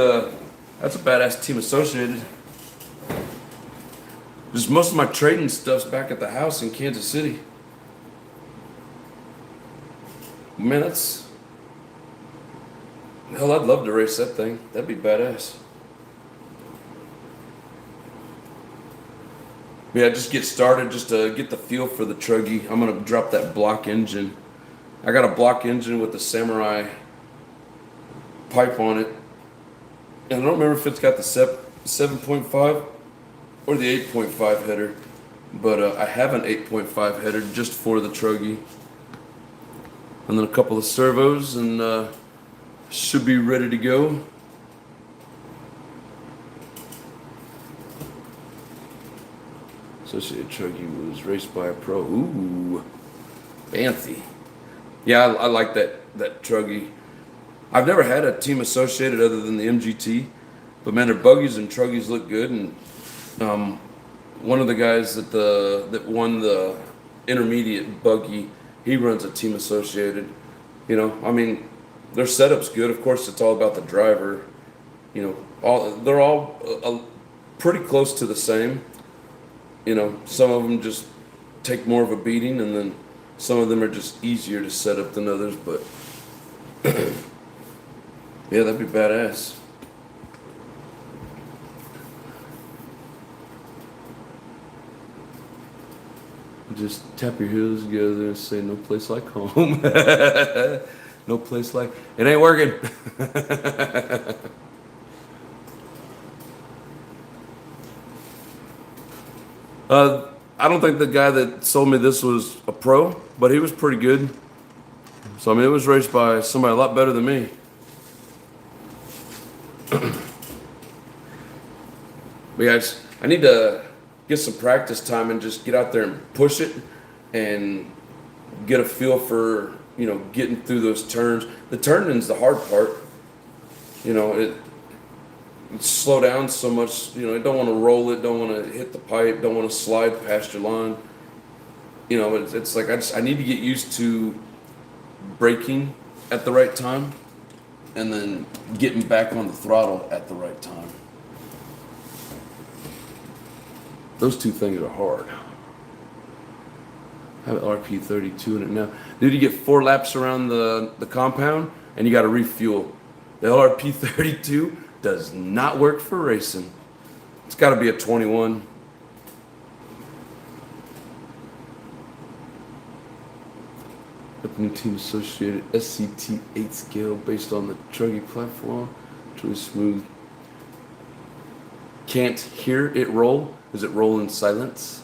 S1: that's a badass Team Associated. Just most of my trading stuff's back at the house in Kansas City. Man, that's... Hell, I'd love to race that thing. That'd be badass. Yeah, just get started, just to get the feel for the truggy. I'm going to drop that block engine. I got a block engine with the Samurai pipe on it. And I don't remember if it's got the 7.5 or the 8.5 header. But I have an 8.5 header just for the truggy. And then a couple of servos and should be ready to go. Associated Truggy was raced by a pro. Ooh, fancy. Yeah, I like that Truggy. I've never had a team associated other than the MGT, but man, their buggies and Truggies look good. And one of the guys that won the intermediate buggy, he runs a team associated. You know, I mean, their setup's good. Of course, it's all about the driver. You know, they're all pretty close to the same. You know, some of them just take more of a beating, and then some of them are just easier to set up than others. But yeah, that'd be badass. Just tap your heels together and say, "No place like home." No place like it ain't working. I don't think the guy that sold me this was a pro, but he was pretty good. So I mean, it was raced by somebody a lot better than me. But guys, I need to get some practice time and just get out there and push it and get a feel for, you know, getting through those turns. The turning's the hard part. You know, it slow down so much. You know, you don't want to roll it, don't want to hit the pipe, don't want to slide past your line. You know, it's like I need to get used to braking at the right time and then getting back on the throttle at the right time. Those two things are hard. I have an RP32 in it now. Dude, you get 4 laps around the compound and you got to refuel. The RP32 does not work for racing. It's got to be a 21. Opening team associated SCT 8 scale based on the Truggy platform. It's really smooth. Can't hear it roll. Does it roll in silence?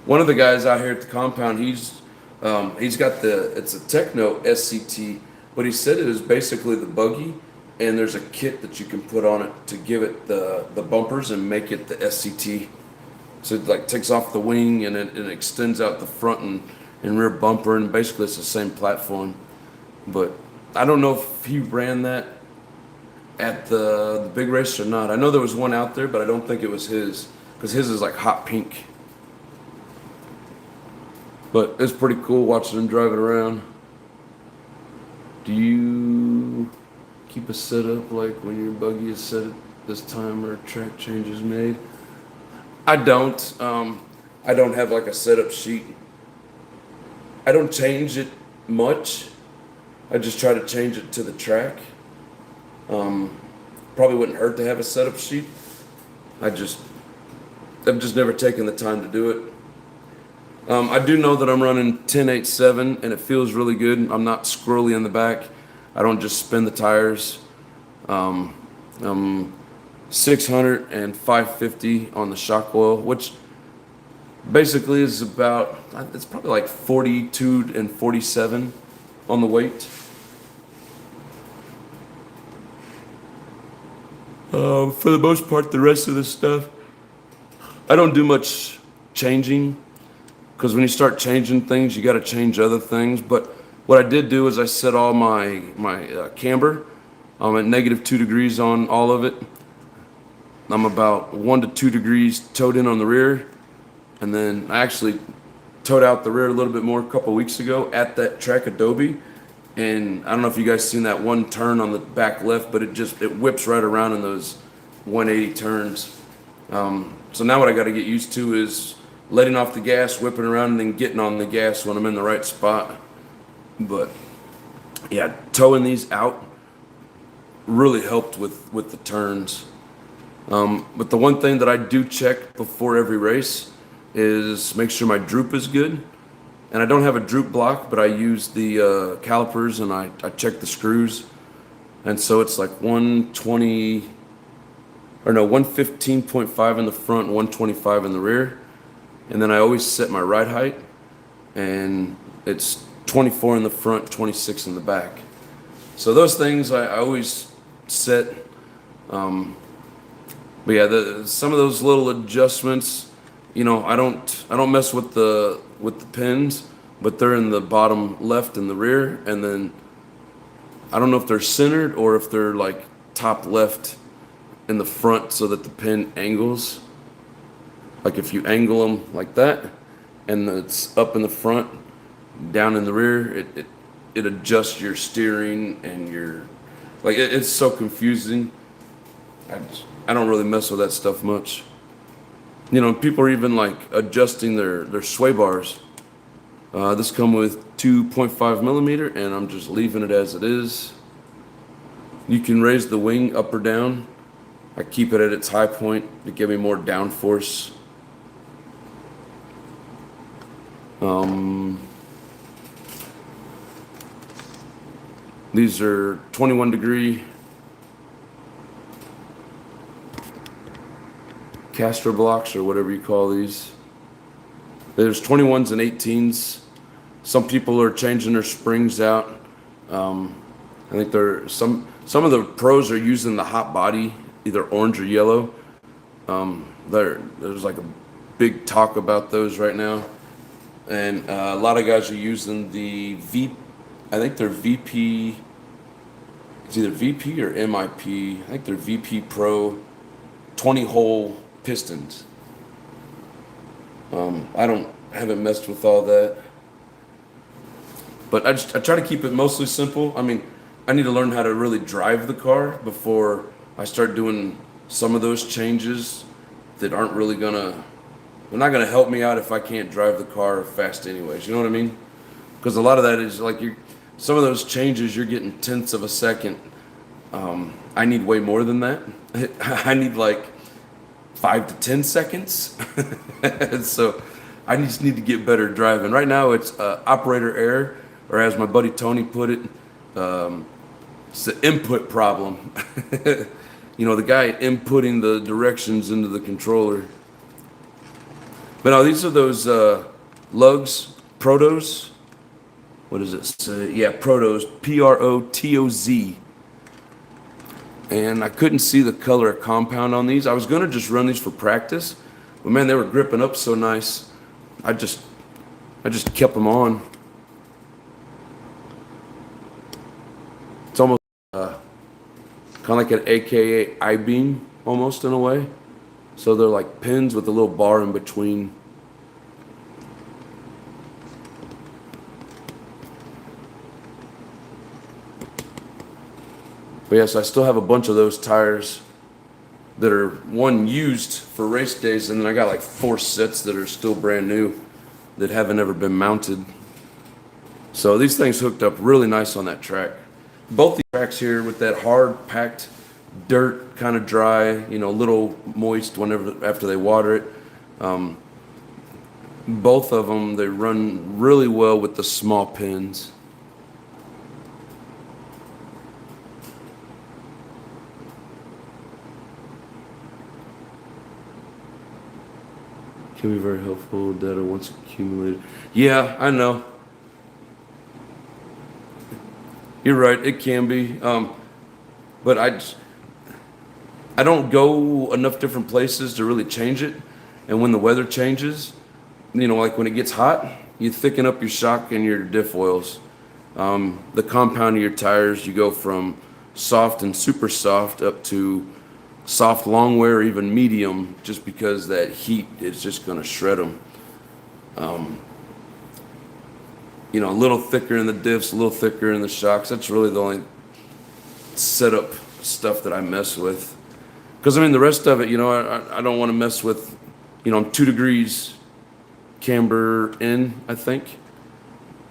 S1: One of the guys out here at the compound, he's got it's a Techno SCT, but he said it is basically the buggy, and there's a kit that you can put on it to give it the bumpers and make it the SCT. So it like takes off the wing and it extends out the front and rear bumper, and basically it's the same platform. But I don't know if he ran that at the big race or not. I know there was one out there, but I don't think it was his, because his is like hot pink. But it's pretty cool watching him drive it around. Do you keep a setup like when your buggy is set at this time or track change is made? I don't. I don't have like a setup sheet. I don't change it much. I just try to change it to the track. Probably wouldn't hurt to have a setup sheet. I've just never taken the time to do it. I do know that I'm running 10.87 and it feels really good. I'm not squirrely in the back. I don't just spin the tires. 600 and 550 on the shock oil, which basically is about, it's probably like 42 and 47 on the weight. For the most part, the rest of this stuff, I don't do much changing, because when you start changing things, you got to change other things. But what I did do is I set all my camber at -2 degrees on all of it. I'm about 1 to 2 degrees towed in on the rear, and then I actually towed out the rear a little bit more a couple weeks ago at that track Adobe. And I don't know if you guys seen that one turn on the back left, but it whips right around in those 180 turns. So now what I got to get used to is letting off the gas, whipping around, and then getting on the gas when I'm in the right spot. But yeah, towing these out really helped with the turns. But the one thing that I do check before every race is make sure my droop is good. And I don't have a droop block, but I use the calipers and I check the screws. And so it's like 115.5 in the front, 125 in the rear. And then I always set my ride height, and it's 24 in the front, 26 in the back. So those things I always set. But yeah, some of those little adjustments, I don't mess with the pins, but they're in the bottom left and the rear, and then I don't know if they're centered or if they're like top left in the front so that the pin angles. Like if you angle them like that, and it's up in the front, down in the rear, it adjusts your steering and your, like it's so confusing. I don't really mess with that stuff much. People are even like adjusting their sway bars. This come with 2.5 millimeter, and I'm just leaving it as it is. You can raise the wing up or down. I keep it at its high point to give me more downforce. These are 21 degree caster blocks, or whatever you call these. There's 21s and 18s. Some people are changing their springs out. I think some of the pros are using the hot body, either orange or yellow. There's like a big talk about those right now, and a lot of guys are using the I think they're VP. It's either VP or MIP. I think they're VP Pro 20-hole pistons. Haven't messed with all that, but I try to keep it mostly simple. I mean, I need to learn how to really drive the car before I start doing some of those changes that aren't really they're not gonna help me out if I can't drive the car fast anyways. You know what I mean? Because a lot of that is like some of those changes you're getting tenths of a second. I need way more than that. I need like 5 to 10 seconds. So I just need to get better driving. Right now it's operator error, or as my buddy Tony put it, it's an input problem. The guy inputting the directions into the controller. But now these are those lugs, Protos. What does it say? Yeah, Protos, Protoz. And I couldn't see the color of compound on these. I was gonna just run these for practice, but man, they were gripping up so nice. I just kept them on. It's almost kind of like an AKA I-beam, almost in a way. So they're like pins with a little bar in between. But yes, I still have a bunch of those tires that are one used for race days, and then I got like 4 sets that are still brand new that haven't ever been mounted. So these things hooked up really nice on that track. Both the tracks here with that hard packed dirt, kind of dry, a little moist after they water it. Both of them, they run really well with the small pins. Can be very helpful data once accumulated. Yeah, I know. You're right, it can be. But I don't go enough different places to really change it. And when the weather changes, like when it gets hot, you thicken up your shock and your diff oils. The compound of your tires, you go from soft and super soft up to soft long wear or even medium, just because that heat is just going to shred them. A little thicker in the diffs, a little thicker in the shocks. That's really the only setup stuff that I mess with. Because the rest of it, I don't want to mess with, I'm 2 degrees camber in, I think,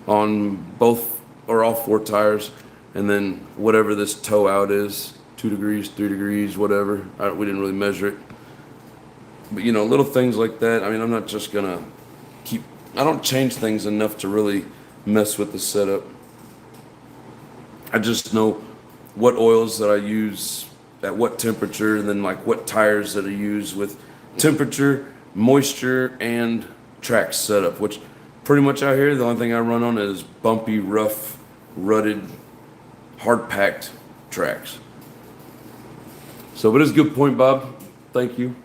S1: on both or all 4 tires, and then whatever this toe out is, 2 degrees, 3 degrees, whatever. We didn't really measure it. But, little things like that. I'm not just going to I don't change things enough to really mess with the setup. I just know what oils that I use at what temperature, and then like what tires that I use with temperature, moisture, and track setup, which pretty much out here, the only thing I run on is bumpy, rough, rutted, hard-packed tracks. So, but it's a good point, Bob. Thank you.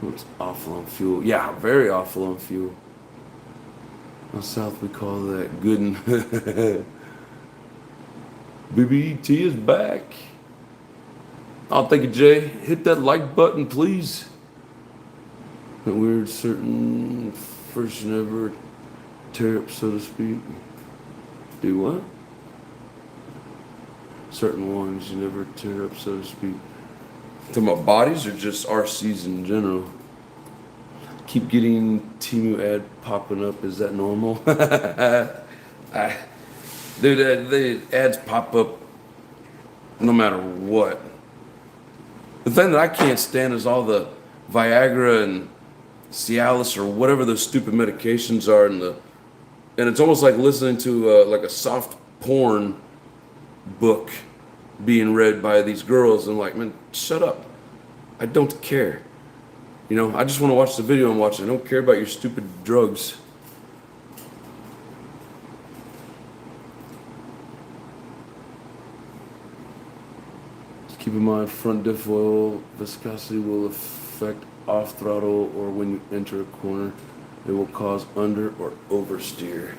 S1: It's awful on fuel. Yeah, very awful on fuel. Down south we call that good. BBET is back. I'll thank you, Jay. Hit that like button, please. That weird certain first never tear up, so to speak. Do what? Certain ones you never tear up, so to speak. Talking about bodies or just RCs in general? Keep getting Timu ad popping up. Is that normal? Dude, the ads pop up no matter what. The thing that I can't stand is all the Viagra and Cialis or whatever those stupid medications are, and it's almost like listening to like a soft porn book being read by these girls. And like, man, shut up. I don't care. You know, I just want to watch the video and watch it. I don't care about your stupid drugs. Just keep in mind, front diff oil viscosity will affect off throttle, or when you enter a corner, it will cause under or oversteer.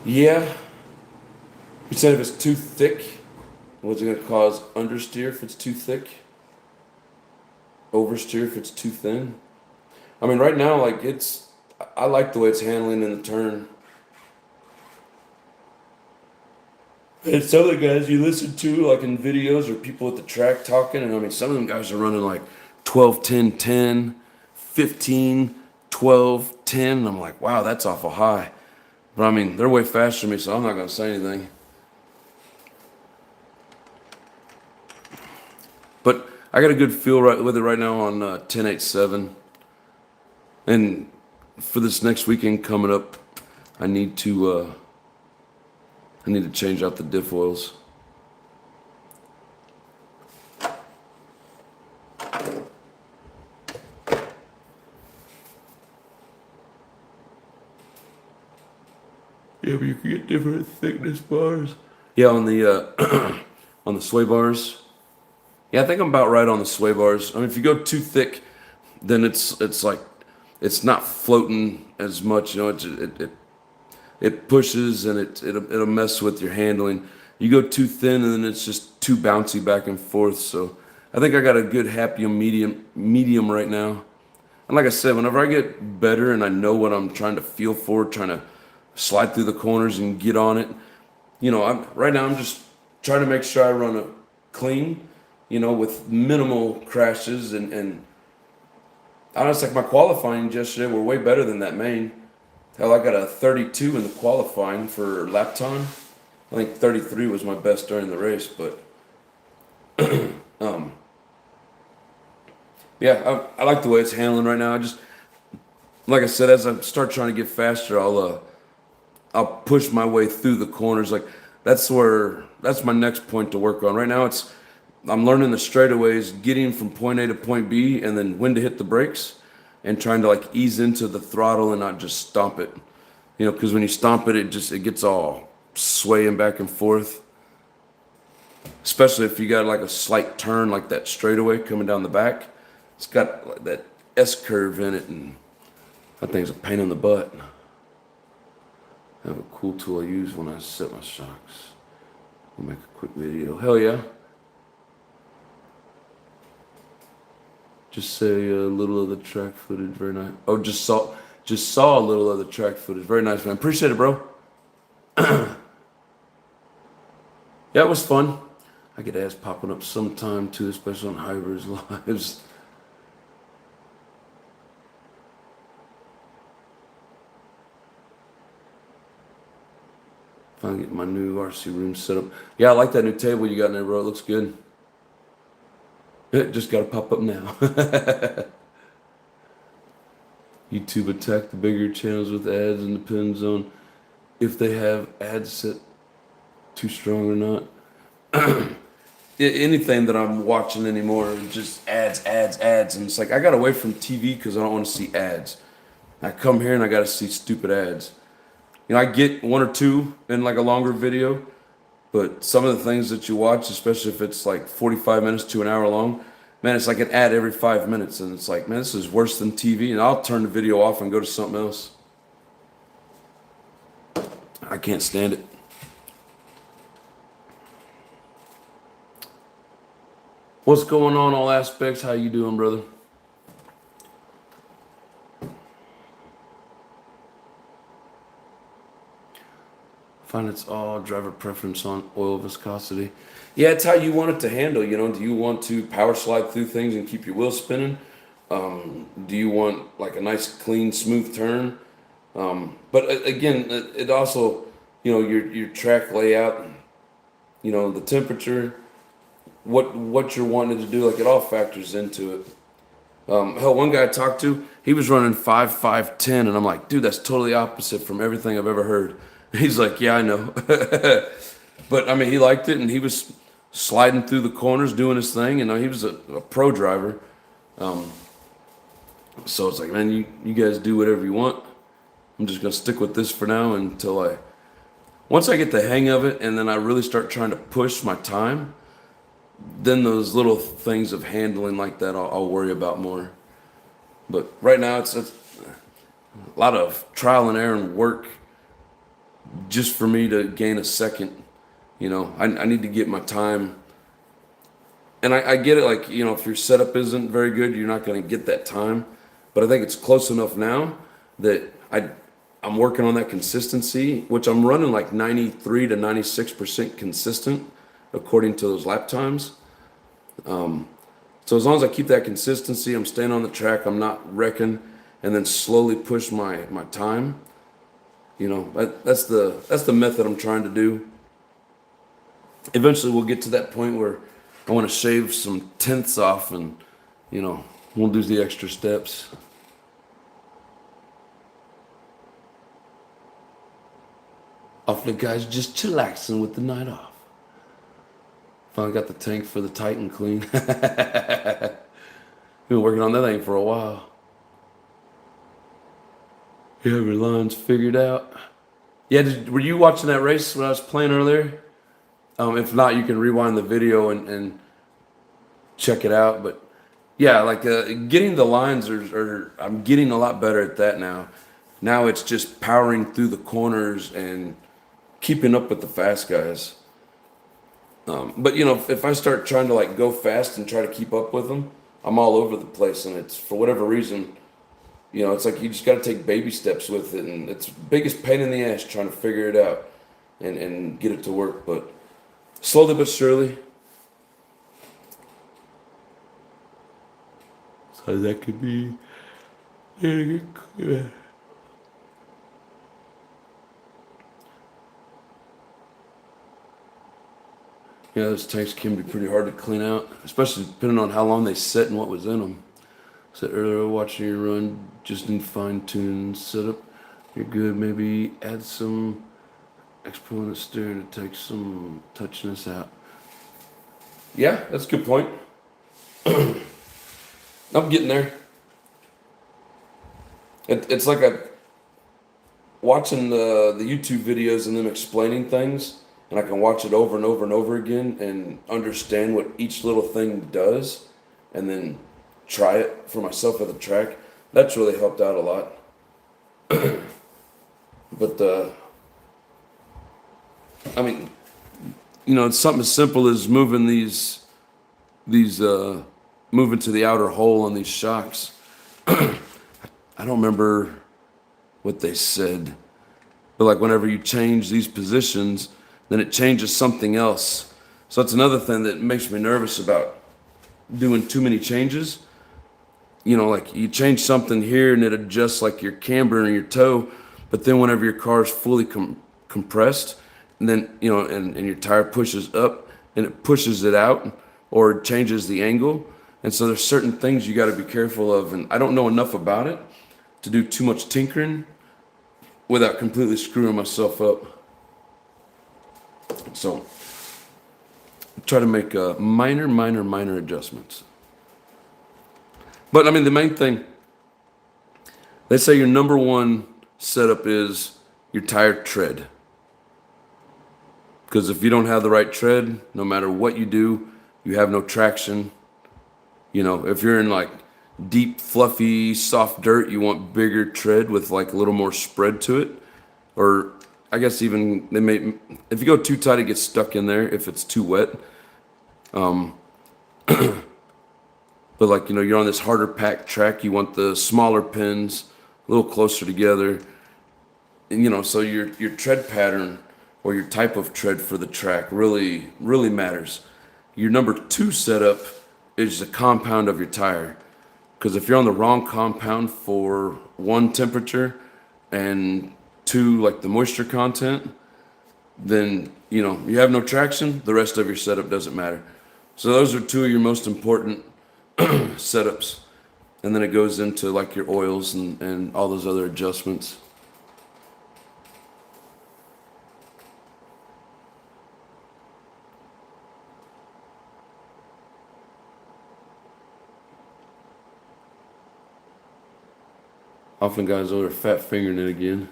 S1: Yeah. You said if it's too thick, what's it going to cause understeer if it's too thick? Oversteer if it's too thin? I mean, right now, like, I like the way it's handling in the turn. And some of the guys you listen to, like in videos or people at the track talking, and I mean, some of them guys are running like 12, 10, 10, 15, 12, 10. And I'm like, wow, that's awful high. But I mean, they're way faster than me, so I'm not going to say anything. But I got a good feel with it right now on 10.8.7. And for this next weekend coming up, I need to change out the diff oils. Yeah, but you can get different thickness bars. Yeah, on the on the sway bars. Yeah, I think I'm about right on the sway bars. I mean, if you go too thick, then it's like it's not floating as much. You know, it pushes and it'll mess with your handling. You go too thin, and then it's just too bouncy back and forth. So I think I got a good happy medium right now. And like I said, whenever I get better and I know what I'm trying to feel for, trying to slide through the corners and get on it, you know, right now I'm just trying to make sure I run it clean, you know, with minimal crashes. And honestly, like my qualifying yesterday were way better than that main. Hell, I got a 32 in the qualifying for lap time. I think 33 was my best during the race, but yeah, I like the way it's handling right now. I just, like I said, as I start trying to get faster, I'll push my way through the corners. Like that's my next point to work on. Right now I'm learning the straightaways, getting from point A to point B, and then when to hit the brakes, and trying to like ease into the throttle and not just stomp it. You know, because when you stomp it, it gets all swaying back and forth. Especially if you got like a slight turn like that straightaway coming down the back. It's got like that S curve in it, and that thing's a pain in the butt. I have a cool tool I use when I set my shocks. We'll make a quick video. Hell yeah. Just say a little of the track footage. Very nice. Oh, just saw a little of the track footage. Very nice, man. Appreciate it, bro. Yeah, it was fun. I get ads popping up sometime too, especially on hybrids lives. Finally get my new RC room set up. Yeah, I like that new table you got in there, bro. It looks good. It just got to pop up now. YouTube attack the bigger channels with ads and depends on if they have ads set too strong or not. Anything that I'm watching anymore, just ads. And it's like, I got away from TV because I don't want to see ads. I come here and I got to see stupid ads. You know, I get one or two in like a longer video, but some of the things that you watch, especially if it's like 45 minutes to an hour long, man, it's like an ad every 5 minutes, and it's like, man, this is worse than TV. And I'll turn the video off and go to something else. I can't stand it. What's going on, all aspects? How you doing, brother? Find it's all driver preference on oil viscosity. Yeah, it's how you want it to handle. You know, do you want to power slide through things and keep your wheels spinning? Do you want like a nice, clean, smooth turn? But again, it also, you know, your track layout, you know, the temperature, what you're wanting to do, like it all factors into it. Hell, one guy I talked to, he was running 5.5.10, and I'm like, dude, that's totally opposite from everything I've ever heard. He's like, yeah, I know. But I mean, he liked it, and he was sliding through the corners, doing his thing, and he was a pro driver. So it's like, man, you guys do whatever you want. I'm just gonna stick with this for now until once I get the hang of it, and then I really start trying to push my time. Then those little things of handling like that, I'll worry about more. But right now, it's a lot of trial and error and work just for me to gain a second. You know, I need to get my time. And I get it, like, you know, if your setup isn't very good, you're not going to get that time. But I think it's close enough now that I'm working on that consistency, which I'm running like 93 to 96% consistent according to those lap times. So as long as I keep that consistency, I'm staying on the track, I'm not wrecking, and then slowly push my time. You know, that's the method I'm trying to do. Eventually we'll get to that point where I want to shave some tenths off and, you know, we'll do the extra steps. Off the guys just chillaxing with the night off. Finally got the tank for the Titan clean. Been working on that thing for a while. You have your lines figured out. Yeah, were you watching that race when I was playing earlier? If not, you can rewind the video and check it out. But yeah, like getting the lines I'm getting a lot better at that now. Now it's just powering through the corners and keeping up with the fast guys. But you know, if I start trying to like go fast and try to keep up with them, I'm all over the place, and it's for whatever reason, you know, it's like you just got to take baby steps with it, and it's the biggest pain in the ass trying to figure it out and get it to work. But slowly but surely. So that could be. Yeah, those tanks can be pretty hard to clean out, especially depending on how long they set and what was in them. Said earlier, watching you run, just need fine-tune setup. You're good. Maybe add some exponent steering to take some touchiness out. Yeah, that's a good point. I'm getting there. It's like watching the YouTube videos and them explaining things. And I can watch it over and over and over again and understand what each little thing does and then try it for myself at the track. That's really helped out a lot. But, I mean, you know, it's something as simple as moving moving to the outer hole on these shocks. I don't remember what they said, but like whenever you change these positions, then it changes something else. So that's another thing that makes me nervous about doing too many changes. You know, like you change something here and it adjusts like your camber and your toe, but then whenever your car is fully compressed, and then, you know, and your tire pushes up and it pushes it out or it changes the angle. And so there's certain things you got to be careful of. And I don't know enough about it to do too much tinkering without completely screwing myself up. So try to make minor adjustments. But I mean, the main thing, they say your number one setup is your tire tread. Because if you don't have the right tread, no matter what you do, you have no traction. You know, if you're in like deep, fluffy, soft dirt, you want bigger tread with like a little more spread to it. Or I guess even they may, if you go too tight, it gets stuck in there if it's too wet. But like, you know, you're on this harder packed track, you want the smaller pins a little closer together. And, you know, so your tread pattern or your type of tread for the track really matters. Your number two setup is the compound of your tire. Because if you're on the wrong compound for one, temperature, and two, like the moisture content, then, you know, you have no traction, the rest of your setup doesn't matter. So those are two of your most important setups. And then it goes into like your oils and all those other adjustments. Often guys are fat fingering it again.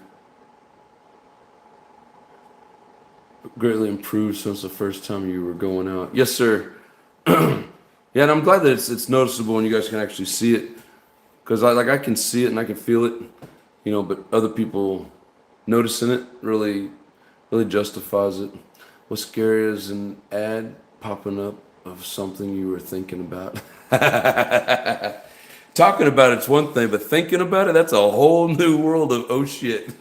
S1: Greatly improved since the first time you were going out. Yes, sir. Yeah, and I'm glad that it's noticeable and you guys can actually see it. Because I can see it and I can feel it, you know, but other people noticing it really justifies it. What's scary is an ad popping up of something you were thinking about. Talking about it's one thing, but thinking about it, that's a whole new world of oh shit.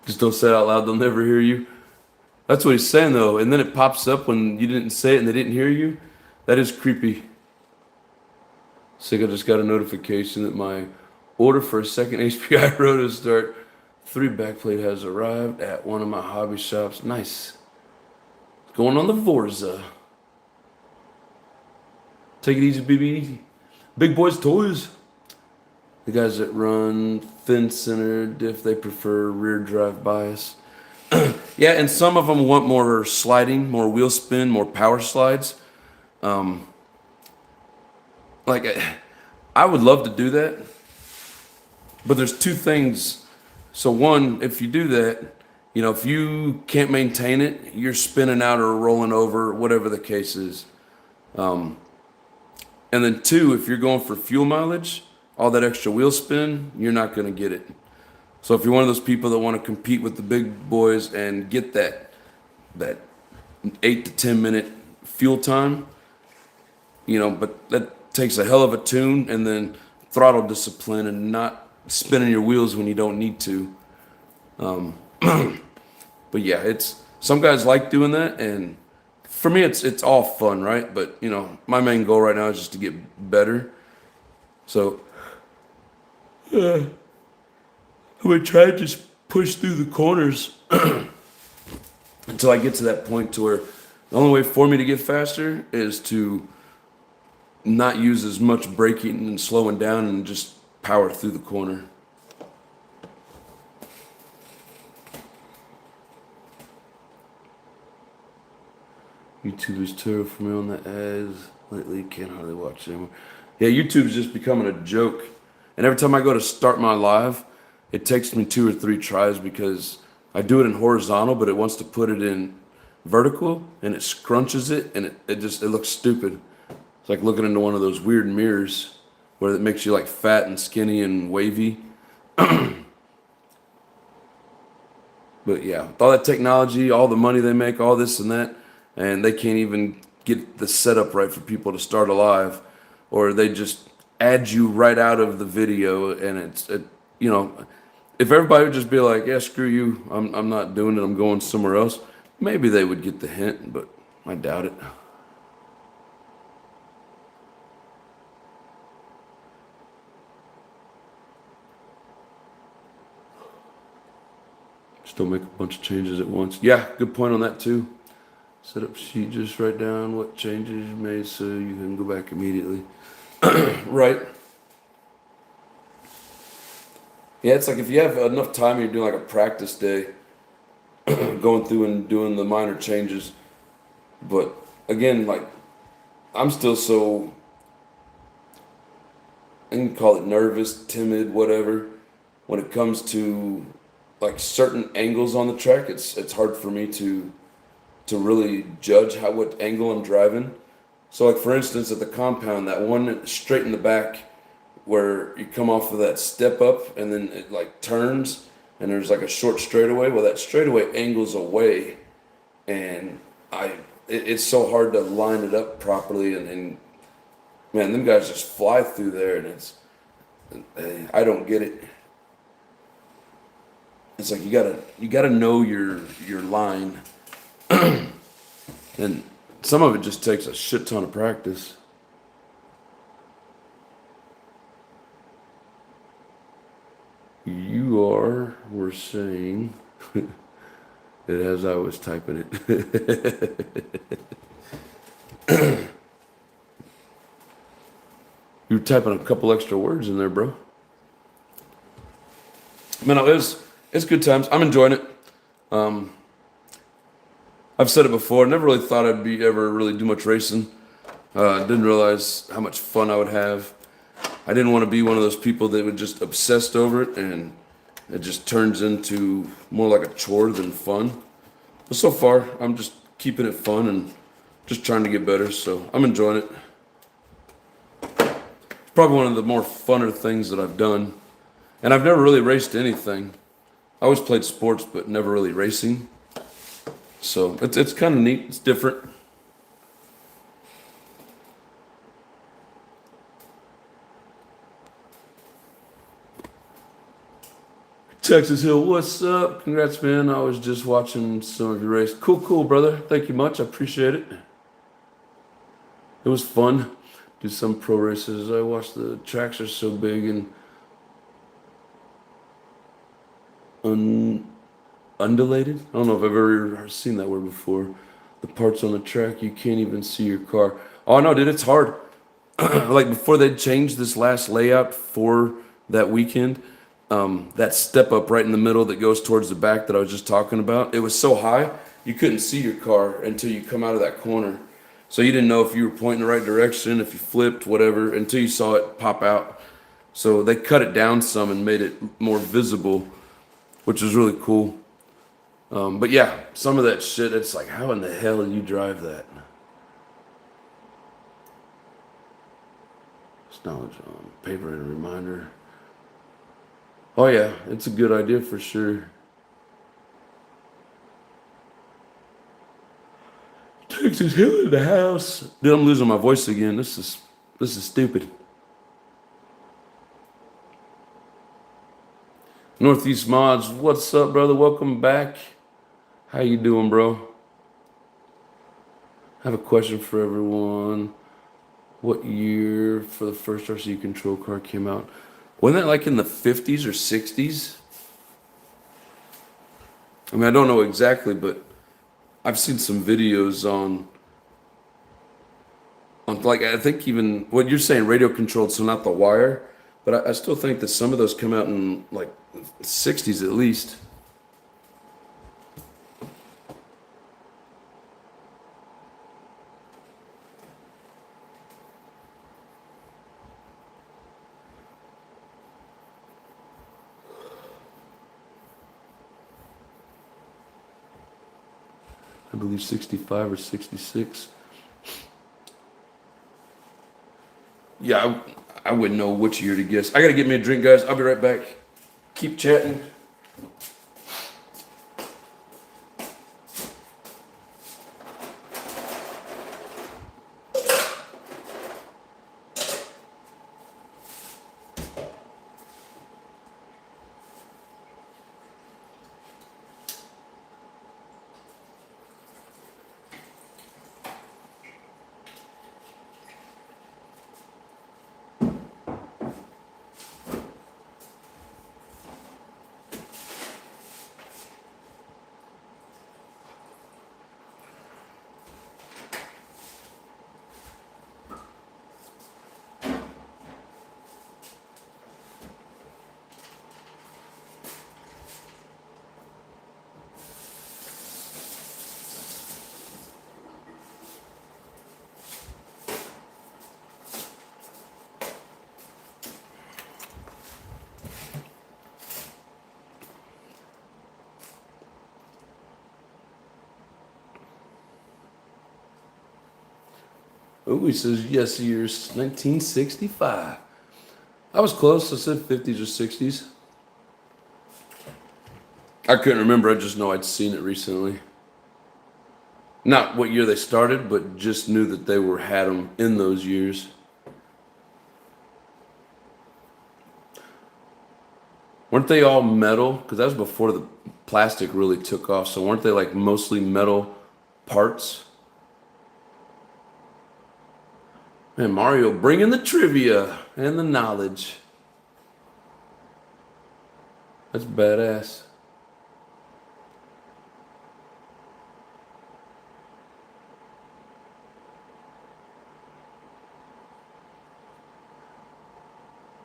S1: Just don't say it out loud, they'll never hear you. That's what he's saying though, and then it pops up when you didn't say it and they didn't hear you. That is creepy. Sick, I just got a notification that my order for a second HPI roto start 3 backplate has arrived at one of my hobby shops. Nice. Going on the Vorza. Take it easy, baby. Big Boys Toys. The guys that run thin centered, if they prefer rear drive bias. Yeah, and some of them want more sliding, more wheel spin, more power slides. Like, I would love to do that. But there's two things. So one, if you do that, you know, if you can't maintain it, you're spinning out or rolling over, whatever the case is. And then two, if you're going for fuel mileage, all that extra wheel spin, you're not going to get it. So if you're one of those people that want to compete with the big boys and get that 8 to 10 minute fuel time, you know, but that takes a hell of a tune and then throttle discipline and not spinning your wheels when you don't need to. But yeah, it's some guys like doing that, and for me, it's all fun, right? But you know, my main goal right now is just to get better. So I'm gonna try to just push through the corners until I get to that point to where the only way for me to get faster is to not use as much braking and slowing down and just power through the corner. YouTube is terrible for me on the ads lately. Can't hardly watch anymore. Yeah, YouTube's just becoming a joke. And every time I go to start my live, it takes me 2 or 3 tries because I do it in horizontal, but it wants to put it in vertical and it scrunches it and it looks stupid. It's like looking into one of those weird mirrors where it makes you like fat and skinny and wavy. But yeah, with all that technology, all the money they make, all this and that, and they can't even get the setup right for people to start a live, or they just add you right out of the video, and you know, if everybody would just be like, yeah, screw you, I'm not doing it, I'm going somewhere else, maybe they would get the hint, but I doubt it. Just don't make a bunch of changes at once. Yeah, good point on that too. Set up sheet, just write down what changes you made so you can go back immediately. Right. Yeah, it's like if you have enough time, you're doing like a practice day, going through and doing the minor changes. But again, like, I'm still so, I can call it nervous, timid, whatever, when it comes to like certain angles on the track, it's hard for me to really judge what angle I'm driving. So like for instance at the compound, that one straight in the back where you come off of that step up and then it like turns and there's like a short straightaway. Well, that straightaway angles away, and it's so hard to line it up properly, and man, them guys just fly through there, and I don't get it. It's like you gotta know your line, and some of it just takes a shit ton of practice. We're saying it as I was typing it. You were typing a couple extra words in there, bro. Man, it's good times. I'm enjoying it. I've said it before. I never really thought I'd ever really do much racing. Didn't realize how much fun I would have. I didn't want to be one of those people that would just obsessed over it and it just turns into more like a chore than fun. But so far, I'm just keeping it fun and just trying to get better. So I'm enjoying it. It's probably one of the more funner things that I've done. And I've never really raced anything. I always played sports, but never really racing. So it's kind of neat. It's different. Texas Hill, what's up? Congrats, man. I was just watching some of your race. Cool, brother. Thank you much. I appreciate it. It was fun. Do some pro races. I watched the tracks are so big and undulated. I don't know if I've ever seen that word before. The parts on the track, you can't even see your car. Oh, no, dude, it's hard. Like before they changed this last layout for that weekend, that step up right in the middle that goes towards the back that I was just talking about, it was so high you couldn't see your car until you come out of that corner. So you didn't know if you were pointing the right direction, if you flipped, whatever, until you saw it pop out. So they cut it down some and made it more visible, which is really cool. But yeah, some of that shit, it's like, how in the hell do you drive that? Knowledge on paper and a reminder. Oh yeah, it's a good idea for sure. Texas Hill in the house. Dude, I'm losing my voice again. This is stupid. Northeast Mods, what's up, brother? Welcome back. How you doing, bro? I have a question for everyone. What year for the first RC control car came out? Wasn't that like in the 50s or 60s? I mean, I don't know exactly, but I've seen some videos on like, I think even what you're saying, radio controlled, so not the wire, but I still think that some of those come out in like the 60s at least. I believe 65 or 66. Yeah, I wouldn't know which year to guess. I gotta get me a drink, guys. I'll be right back. Keep chatting. Oh, he says yes, years 1965. I was close. I said 50s or 60s. I couldn't remember. I just know I'd seen it recently. Not what year they started, but just knew that they had them in those years. Weren't they all metal? Because that was before the plastic really took off. So weren't they like mostly metal parts? And Mario bringing the trivia and the knowledge. That's badass.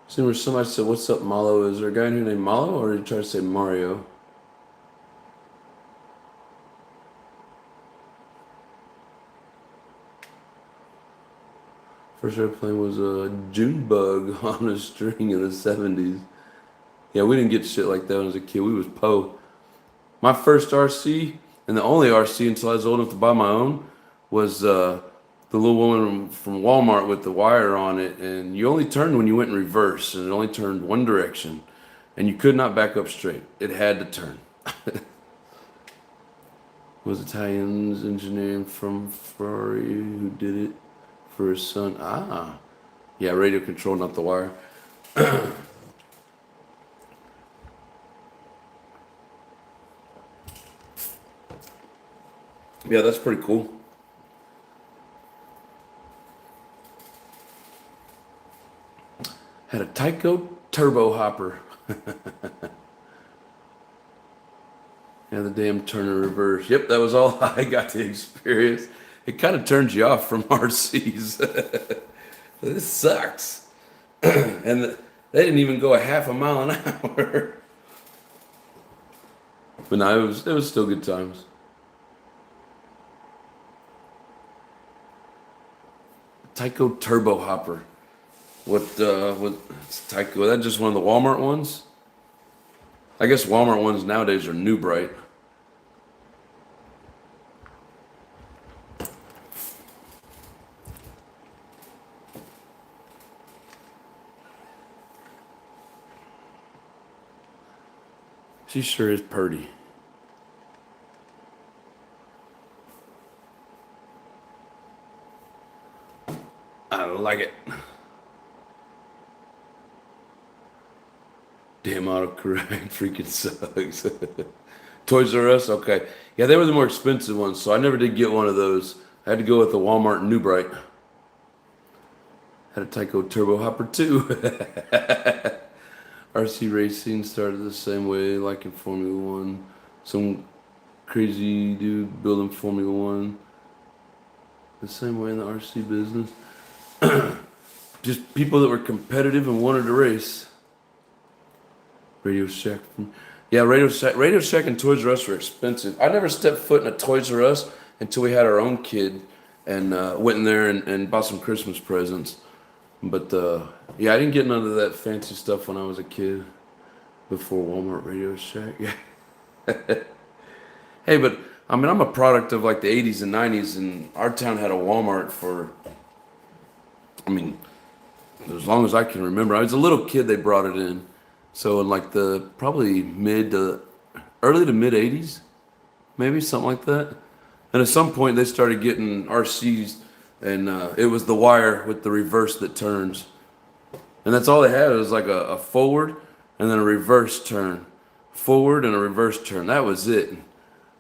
S1: See where somebody said, "What's up, Malo?" Is there a guy in here named Malo, or did you try to say Mario? First airplane was a June bug on a string in the 70s. Yeah, we didn't get shit like that when I was a kid. We was po. My first RC, and the only RC until I was old enough to buy my own, was the little woman from Walmart with the wire on it, and you only turned when you went in reverse, and it only turned one direction, and you could not back up straight. It had to turn. Was Italian's engineering from Ferrari who did it for his son. Ah, yeah, radio control, not the wire. Yeah, that's pretty cool. Had a Tyco turbo hopper. Yeah, the damn turner reverse. Yep, that was all I got to experience. It kind of turns you off from RCs. This sucks. And they didn't even go a half a mile an hour. But no, it was still good times. Tyco turbo hopper. What Tyco? That just one of the Walmart ones? I guess Walmart ones nowadays are New Bright. She sure is pretty. I like it. Damn autocorrect freaking sucks. Toys R Us, okay. Yeah, they were the more expensive ones, so I never did get one of those. I had to go with the Walmart New Bright. Had a Tyco Turbo Hopper too. RC racing started the same way, like in Formula One. Some crazy dude building Formula One. The same way in the RC business. Just people that were competitive and wanted to race. Radio Shack. Yeah, Radio Shack and Toys R Us were expensive. I never stepped foot in a Toys R Us until we had our own kid and went in there and bought some Christmas presents. But yeah, I didn't get none of that fancy stuff when I was a kid before Walmart Radio Shack. Yeah. Hey, but I mean, I'm a product of like the 80s and 90s, and our town had a Walmart for, I mean, as long as I can remember. I was a little kid, they brought it in. So in like the probably early to mid 80s, maybe something like that. And at some point they started getting RCs, and it was the wire with the reverse that turns. And that's all they had. It was like a forward and then a reverse turn. Forward and a reverse turn. That was it.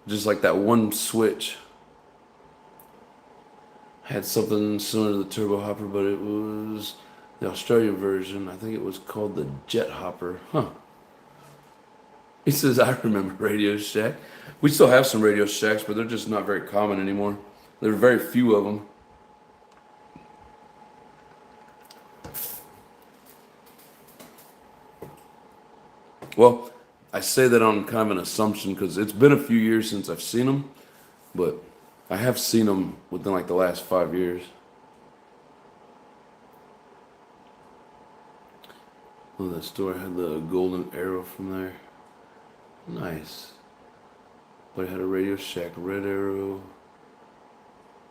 S1: Just like that one switch. Had something similar to the turbo hopper, but it was the Australian version. I think it was called the Jet Hopper. Huh. He says, I remember Radio Shack. We still have some Radio Shacks, but they're just not very common anymore. There are very few of them. Well, I say that on kind of an assumption because it's been a few years since I've seen them, but I have seen them within like the last 5 years. Oh, that store had the golden arrow from there. Nice. But it had a Radio Shack red arrow.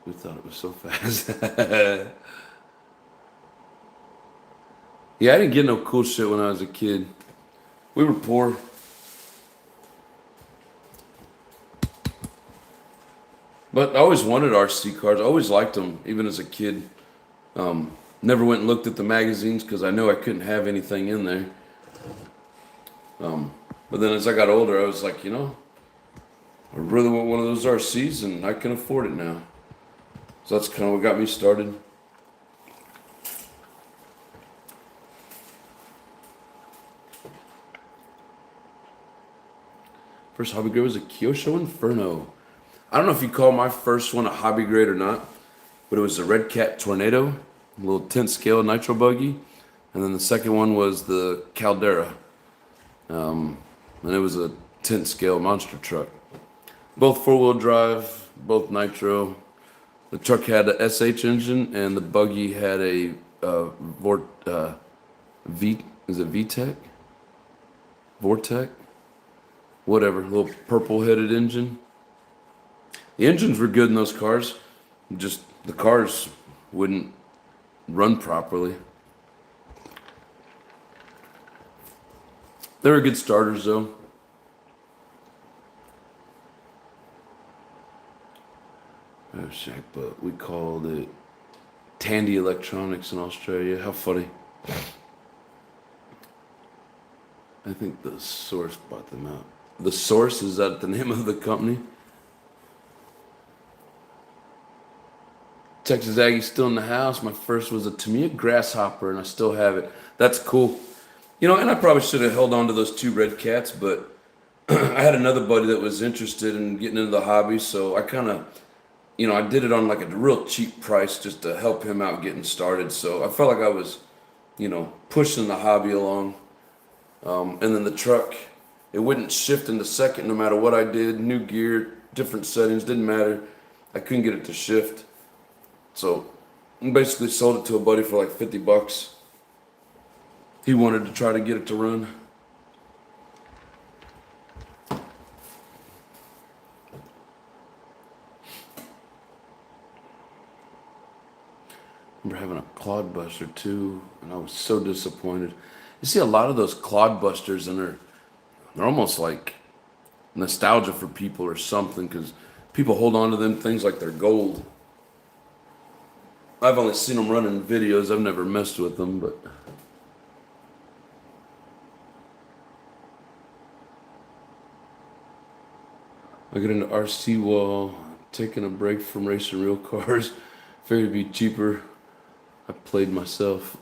S1: We thought it was so fast. Yeah, I didn't get no cool shit when I was a kid. We were poor. But I always wanted RC cars. I always liked them, even as a kid. Never went and looked at the magazines because I knew I couldn't have anything in there. But then as I got older, I was like, you know, I really want one of those RCs and I can afford it now. So that's kind of what got me started. First hobby grade was a Kyosho Inferno. I don't know if you call my first one a hobby grade or not, but it was a Red Cat Tornado, a little 10th scale nitro buggy. And then the second one was the Caldera. And it was a 10th scale monster truck. Both 4-wheel drive, both nitro. The truck had a SH engine, and the buggy had a VTEC? Vortec? Whatever, little purple-headed engine. The engines were good in those cars, just the cars wouldn't run properly. They were good starters, though. Oh, shit, but we called it Tandy Electronics in Australia. How funny. I think the Source bought them out. The Source, is that the name of the company? Texas Aggie still in the house. My first was a Tamiya Grasshopper, and I still have it. That's cool. You know, and I probably should have held on to those 2 Red Cats, but I had another buddy that was interested in getting into the hobby, so I kind of, you know, I did it on like a real cheap price just to help him out getting started. So I felt like I was, you know, pushing the hobby along. And then the truck, it wouldn't shift into second no matter what I did. New gear, different settings, didn't matter. I couldn't get it to shift. So I basically sold it to a buddy for like $50. He wanted to try to get it to run. I remember having a Clodbuster too, and I was so disappointed. You see a lot of those Clodbusters, and they're almost like nostalgia for people or something, because people hold on to them things like they're gold. I've only seen them run in videos. I've never messed with them, but I get into RC while taking a break from racing real cars. Figured it'd be cheaper. I played myself.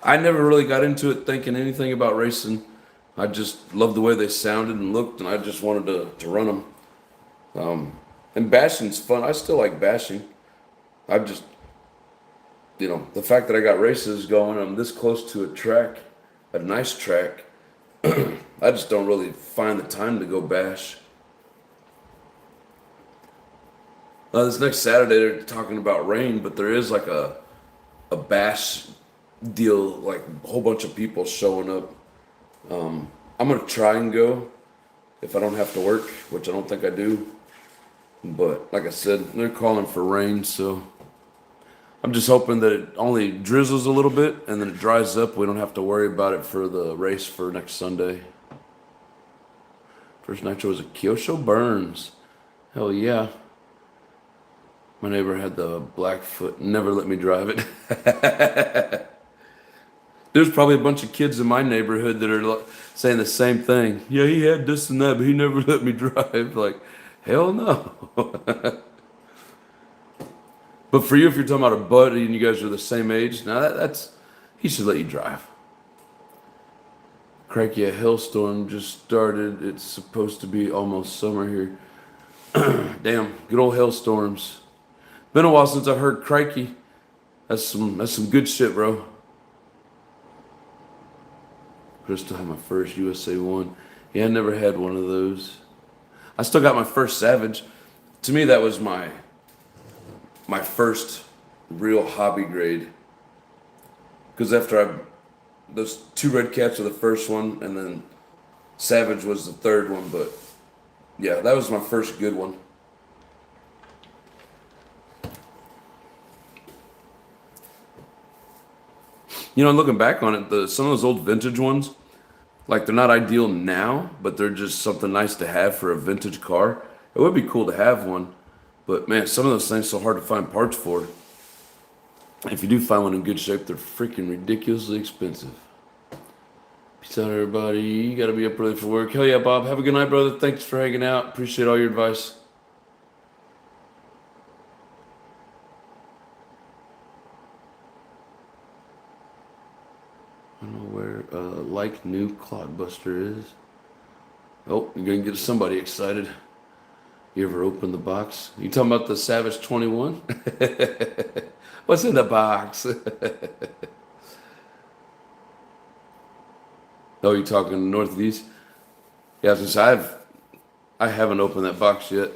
S1: I never really got into it thinking anything about racing. I just loved the way they sounded and looked, and I just wanted to run them. And bashing's fun. I still like bashing. I just, you know, the fact that I got races going, I'm this close to a track, a nice track, I just don't really find the time to go bash. This next Saturday they're talking about rain, but there is like a bash deal, like a whole bunch of people showing up. I'm gonna try and go if I don't have to work, which I don't think I do. But like I said, they're calling for rain, so I'm just hoping that it only drizzles a little bit and then it dries up. We don't have to worry about it for the race for next Sunday. First nitro was a Kyosho Burns. Hell yeah. My neighbor had the Blackfoot, never let me drive it. There's probably a bunch of kids in my neighborhood that are saying the same thing. Yeah, he had this and that, but he never let me drive. Like, hell no. But for you, if you're talking about a buddy and you guys are the same age, now that's he should let you drive. Cranky, a hailstorm just started. It's supposed to be almost summer here. Damn, good old hailstorms. Been a while since I've heard crikey. That's some good shit, bro. Crystal had my first USA 1. Yeah, I never had one of those. I still got my first Savage. To me, that was my first real hobby grade. Because after those 2 Red Cats were the first one, and then Savage was the third one, but Yeah, that was my first good one. You know, looking back on it, some of those old vintage ones, like they're not ideal now, but they're just something nice to have for a vintage car. It would be cool to have one, but man, some of those things are so hard to find parts for. If you do find one in good shape, they're freaking ridiculously expensive. Peace out, everybody. You gotta be up early for work. Hell yeah, Bob. Have a good night, brother. Thanks for hanging out. Appreciate all your advice. I don't know where like new Clodbuster is. Oh, you're gonna get somebody excited. You ever open the box? You talking about the Savage 21? What's in the box? Oh, you talking Northeast? Yeah, since I haven't opened that box yet.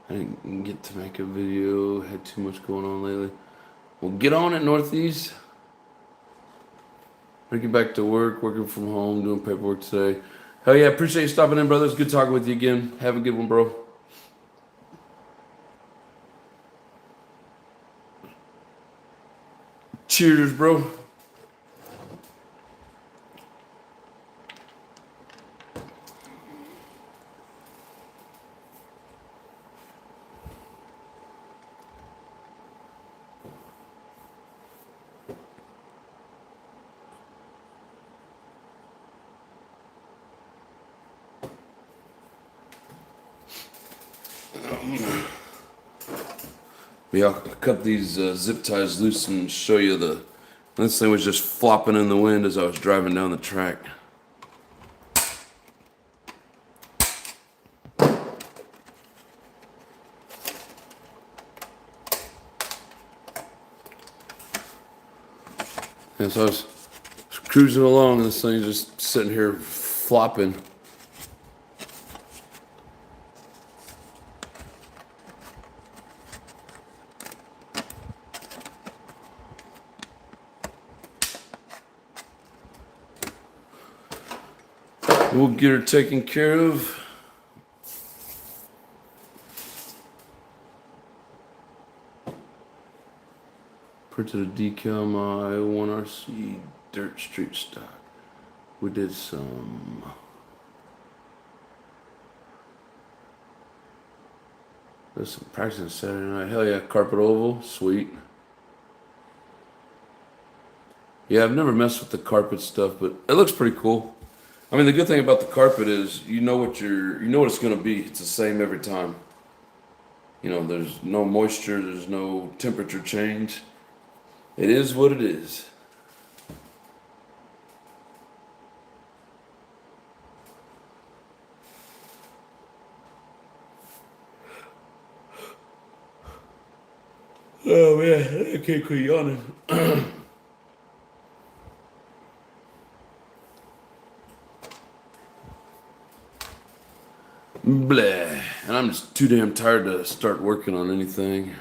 S1: I didn't get to make a video. Had too much going on lately. Well, get on it, Northeast. I get back to work, working from home, doing paperwork today. Hell yeah, appreciate you stopping in, brothers. Good talking with you again. Have a good one, bro. Cheers, bro. Yeah, I'll cut these zip ties loose and show you this thing was just flopping in the wind as I was driving down the track. Yeah, so I was cruising along and this thing's just sitting here flopping. We'll get her taken care of. Printed a decal on my 1RC dirt street stock. We did some practicing Saturday night. Hell yeah, carpet oval, sweet. Yeah, I've never messed with the carpet stuff, but it looks pretty cool. I mean, the good thing about the carpet is you know what it's going to be. It's the same every time. You know, there's no moisture, there's no temperature change. It is what it is. Oh man, I can't quit yawning. Bleh. And I'm just too damn tired to start working on anything.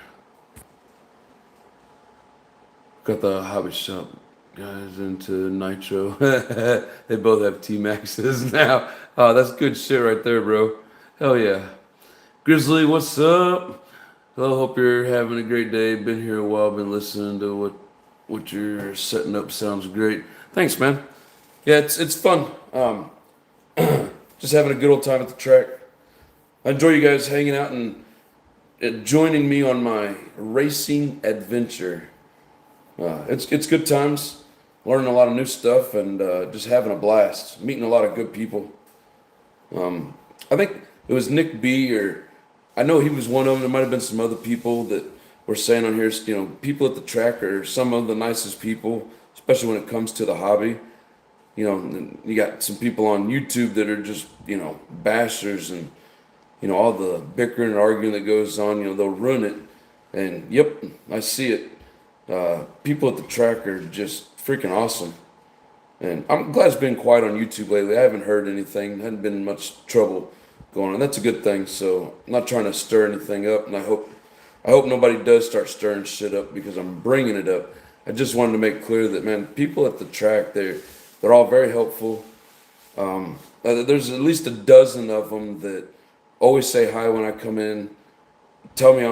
S1: Got the hobby shop guys into Nitro. They both have T-Maxes now. Oh, that's good shit right there, bro. Hell yeah. Grizzly, what's up? Well, hope you're having a great day. Been here a while, been listening to what you're setting up. Sounds great. Thanks, man. Yeah, it's fun. Just having a good old time at the track. I enjoy you guys hanging out and joining me on my racing adventure. It's good times, learning a lot of new stuff, and just having a blast, meeting a lot of good people. I think it was Nick B, or I know he was one of them. There might have been some other people that were saying on here, you know, people at the track are some of the nicest people, especially when it comes to the hobby. You know, and you got some people on YouTube that are just, you know, bashers and, you know, all the bickering and arguing that goes on, you know, they'll ruin it. And yep, I see it. People at the track are just freaking awesome. And I'm glad it's been quiet on YouTube lately. I haven't heard anything. Hadn't been much trouble going on. That's a good thing. So I'm not trying to stir anything up. And I hope nobody does start stirring shit up because I'm bringing it up. I just wanted to make clear that, man, people at the track, They're all very helpful. There's at least a dozen of them that always say hi when I come in, tell me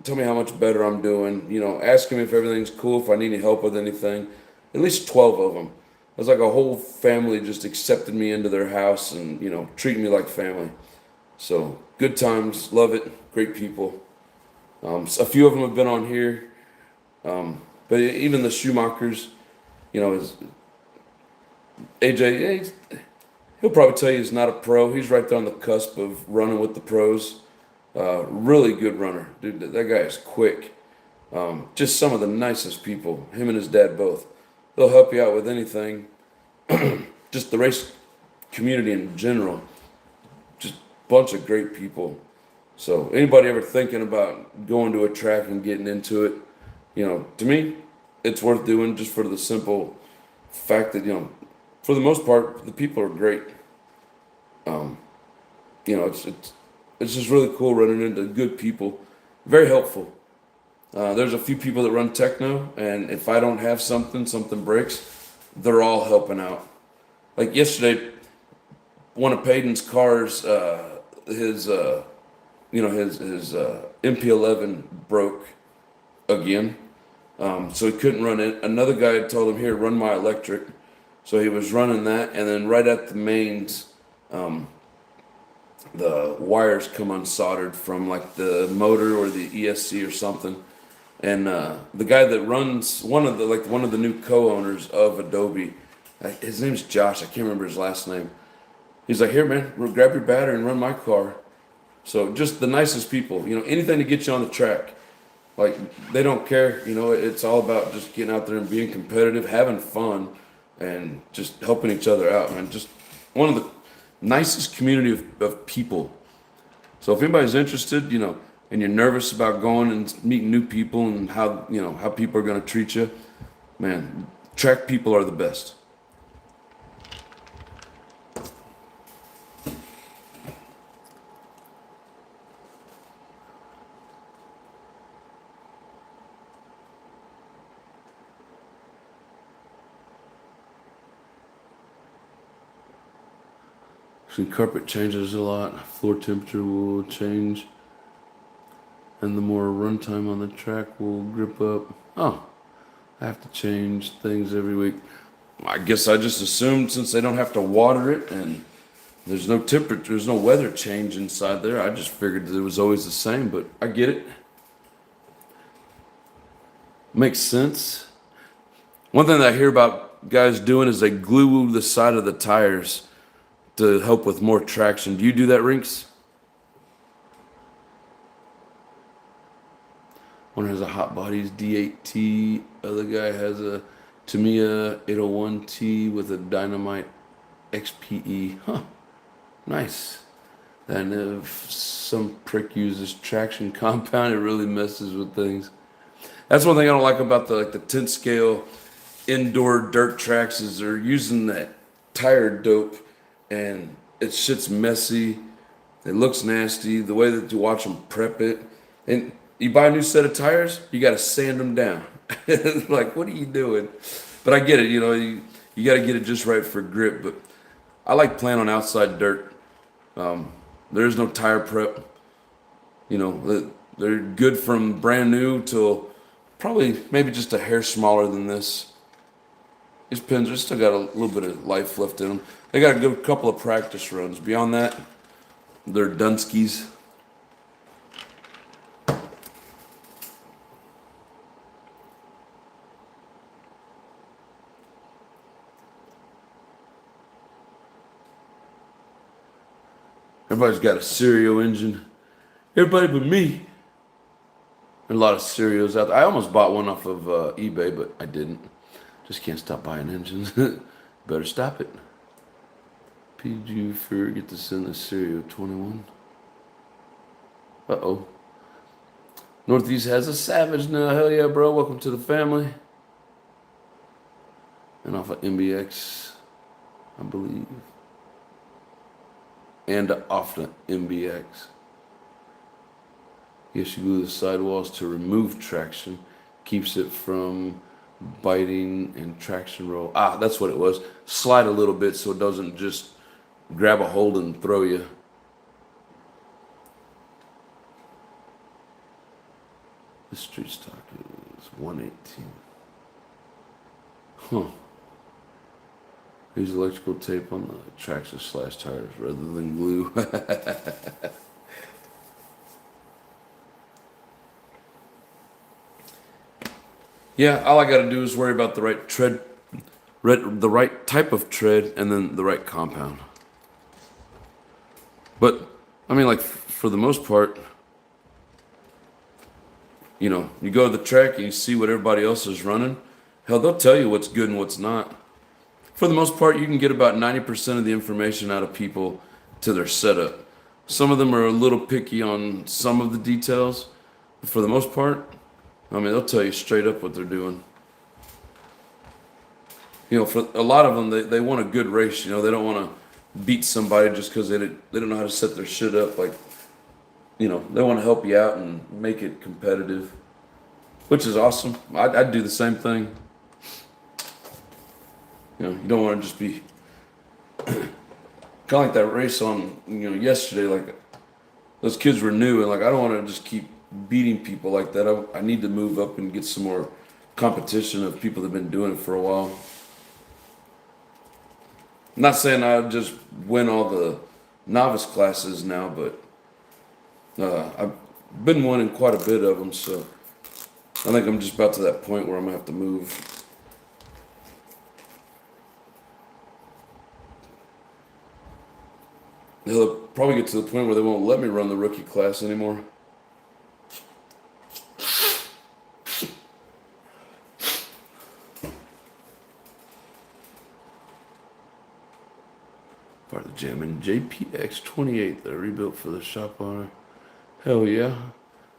S1: tell me how much better I'm doing, ask me if everything's cool, if I need any help with anything. At least 12 of them. It's like a whole family just accepted me into their house and, treating me like family. So good times, love it, great people. A few of them have been on here, but even the Schumachers, is AJ. He'll probably tell you he's not a pro. He's right there on the cusp of running with the pros. Really good runner, dude. That guy is quick. Just some of the nicest people. Him and his dad both. They'll help you out with anything. Just the race community in general. Just a bunch of great people. So anybody ever thinking about going to a track and getting into it, to me, it's worth doing just for the simple fact that, for the most part, the people are great. It's just really cool running into good people. Very helpful. There's a few people that run techno, and if I don't have something breaks, they're all helping out. Like yesterday, one of Payton's cars, his MP11 broke again, so he couldn't run it. Another guy had told him, "Here, run my electric." So he was running that, and then right at the mains, the wires come unsoldered from like the motor or the ESC or something. And the guy that runs one of the new co-owners of Adobe, his name's Josh. I can't remember his last name. He's like, "Here, man, grab your battery and run my car." So just the nicest people. Anything to get you on the track. Like they don't care. It's all about just getting out there and being competitive, having fun, and just helping each other out, man. Just one of the nicest community of people. So if anybody's interested, and you're nervous about going and meeting new people and how people are going to treat you, man, track people are the best. Some carpet changes a lot. Floor temperature will change, and the more runtime on the track will grip up. Oh, I have to change things every week. I guess I just assumed since they don't have to water it and there's no temperature, there's no weather change inside there. I just figured that it was always the same, but I get it. Makes sense. One thing that I hear about guys doing is they glue the side of the tires to help with more traction. Do you do that, Rinks? One has a Hot Bodies D8T. Other guy has a Tamiya 801T with a Dynamite XPE. Huh. Nice. And if some prick uses traction compound, it really messes with things. That's one thing I don't like about the 10 scale indoor dirt tracks is they're using that tire dope, and shit's messy. It looks nasty. The way that you watch them prep it, and you buy a new set of tires, you got to sand them down. Like, what are you doing? But I get it. You got to get it just right for grip. But I like playing on outside dirt. There is no tire prep. They're good from brand new till probably maybe just a hair smaller than this. These pins are still got a little bit of life left in them. They got a good couple of practice runs. Beyond that, they're Dunskies. Everybody's got a Cerio engine. Everybody but me. There's a lot of Cerios out there. I almost bought one off of eBay, but I didn't. Just can't stop buying engines. Better stop it. Did you forget to send the Cerio 21? Uh-oh. Northeast has a Savage now. Hell yeah, bro. Welcome to the family. And off of MBX, I believe. And off the MBX. Yes, you glue the sidewalls to remove traction. Keeps it from biting and traction roll. Ah, that's what it was. Slide a little bit so it doesn't just grab a hold and throw you. The street stock is 118. Huh. Use electrical tape on the traction slash tires rather than glue. Yeah, all I gotta do is worry about the right tread, the right type of tread, and then the right compound. But, I mean, like, for the most part, you know, you go to the track and you see what everybody else is running. Hell, they'll tell you what's good and what's not. For the most part, you can get about 90% of the information out of people to their setup. Some of them are a little picky on some of the details, but for the most part, I mean, they'll tell you straight up what they're doing. You know, for a lot of them, they want a good race. You know, they don't want to beat somebody just because they don't know how to set their shit up. Like, you know, they want to help you out and make it competitive, which is awesome. I'd do the same thing. You know, you don't want to just be kind of like that race on, you know, yesterday. Like, those kids were new, and like, I don't want to just keep beating people like that. I need to move up and get some more competition of people that have been doing it for a while. I'm not saying I just win all the novice classes now, but I've been winning quite a bit of them, so I think I'm just about to that point where I'm gonna have to move. They'll probably get to the point where they won't let me run the rookie class anymore. Part of the gym and JPX 28 that I rebuilt for the shop owner. Hell yeah.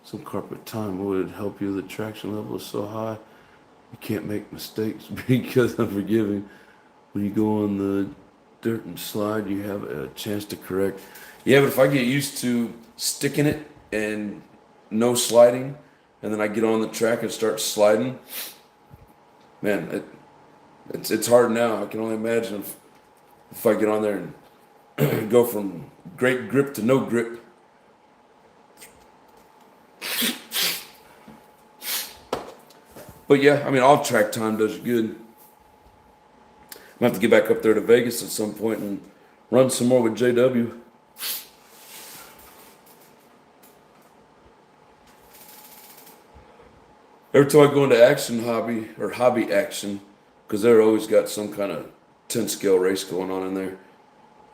S1: Some carpet time would help you. The traction level is so high you can't make mistakes because I'm forgiving. When you go on the dirt and slide, you have a chance to correct. Yeah, but if I get used to sticking it and no sliding, and then I get on the track and start sliding, man, it's hard now. I can only imagine if I get on there and go from great grip to no grip. But yeah, I mean, all track time does you good. I'm gonna have to get back up there to Vegas at some point and run some more with JW. Every time I go into hobby action, because they're always got some kind of 10 scale race going on in there,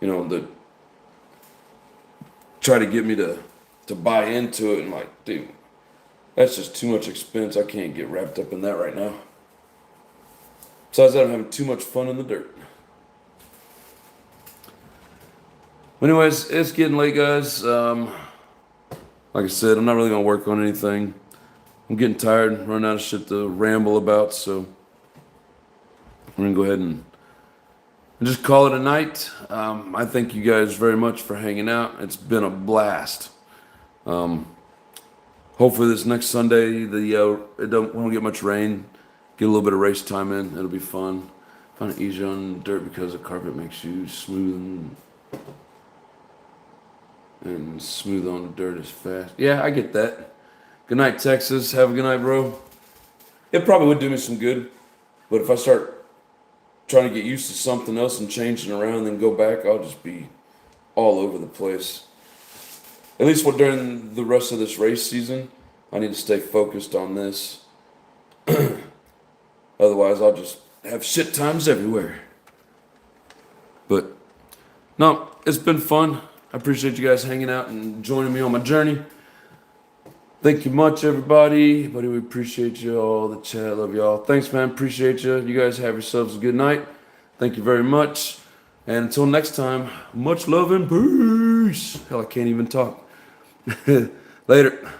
S1: you know, that try to get me to buy into it, and like, dude, that's just too much expense. I can't get wrapped up in that right now. Besides that, I'm having too much fun in the dirt. Anyways, it's getting late, guys. Like I said, I'm not really gonna work on anything. I'm getting tired, running out of shit to ramble about, so I'm gonna go ahead and just call it a night. I thank you guys very much for hanging out. It's been a blast. Hopefully this next Sunday, we don't get much rain. Get a little bit of race time in. It'll be fun. Find it easier on dirt because the carpet makes you smooth, and smooth on the dirt is fast. Yeah, I get that. Good night, Texas. Have a good night, bro. It probably would do me some good, but if I start trying to get used to something else and changing around and then go back, I'll just be all over the place. At least during the rest of this race season, I need to stay focused on this. Otherwise, I'll just have shit times everywhere. But, no, it's been fun. I appreciate you guys hanging out and joining me on my journey. Thank you much, everybody. Buddy, we appreciate you all. The chat, love y'all. Thanks, man. Appreciate you. You guys have yourselves a good night. Thank you very much. And until next time, much love and peace. Hell, I can't even talk. Later.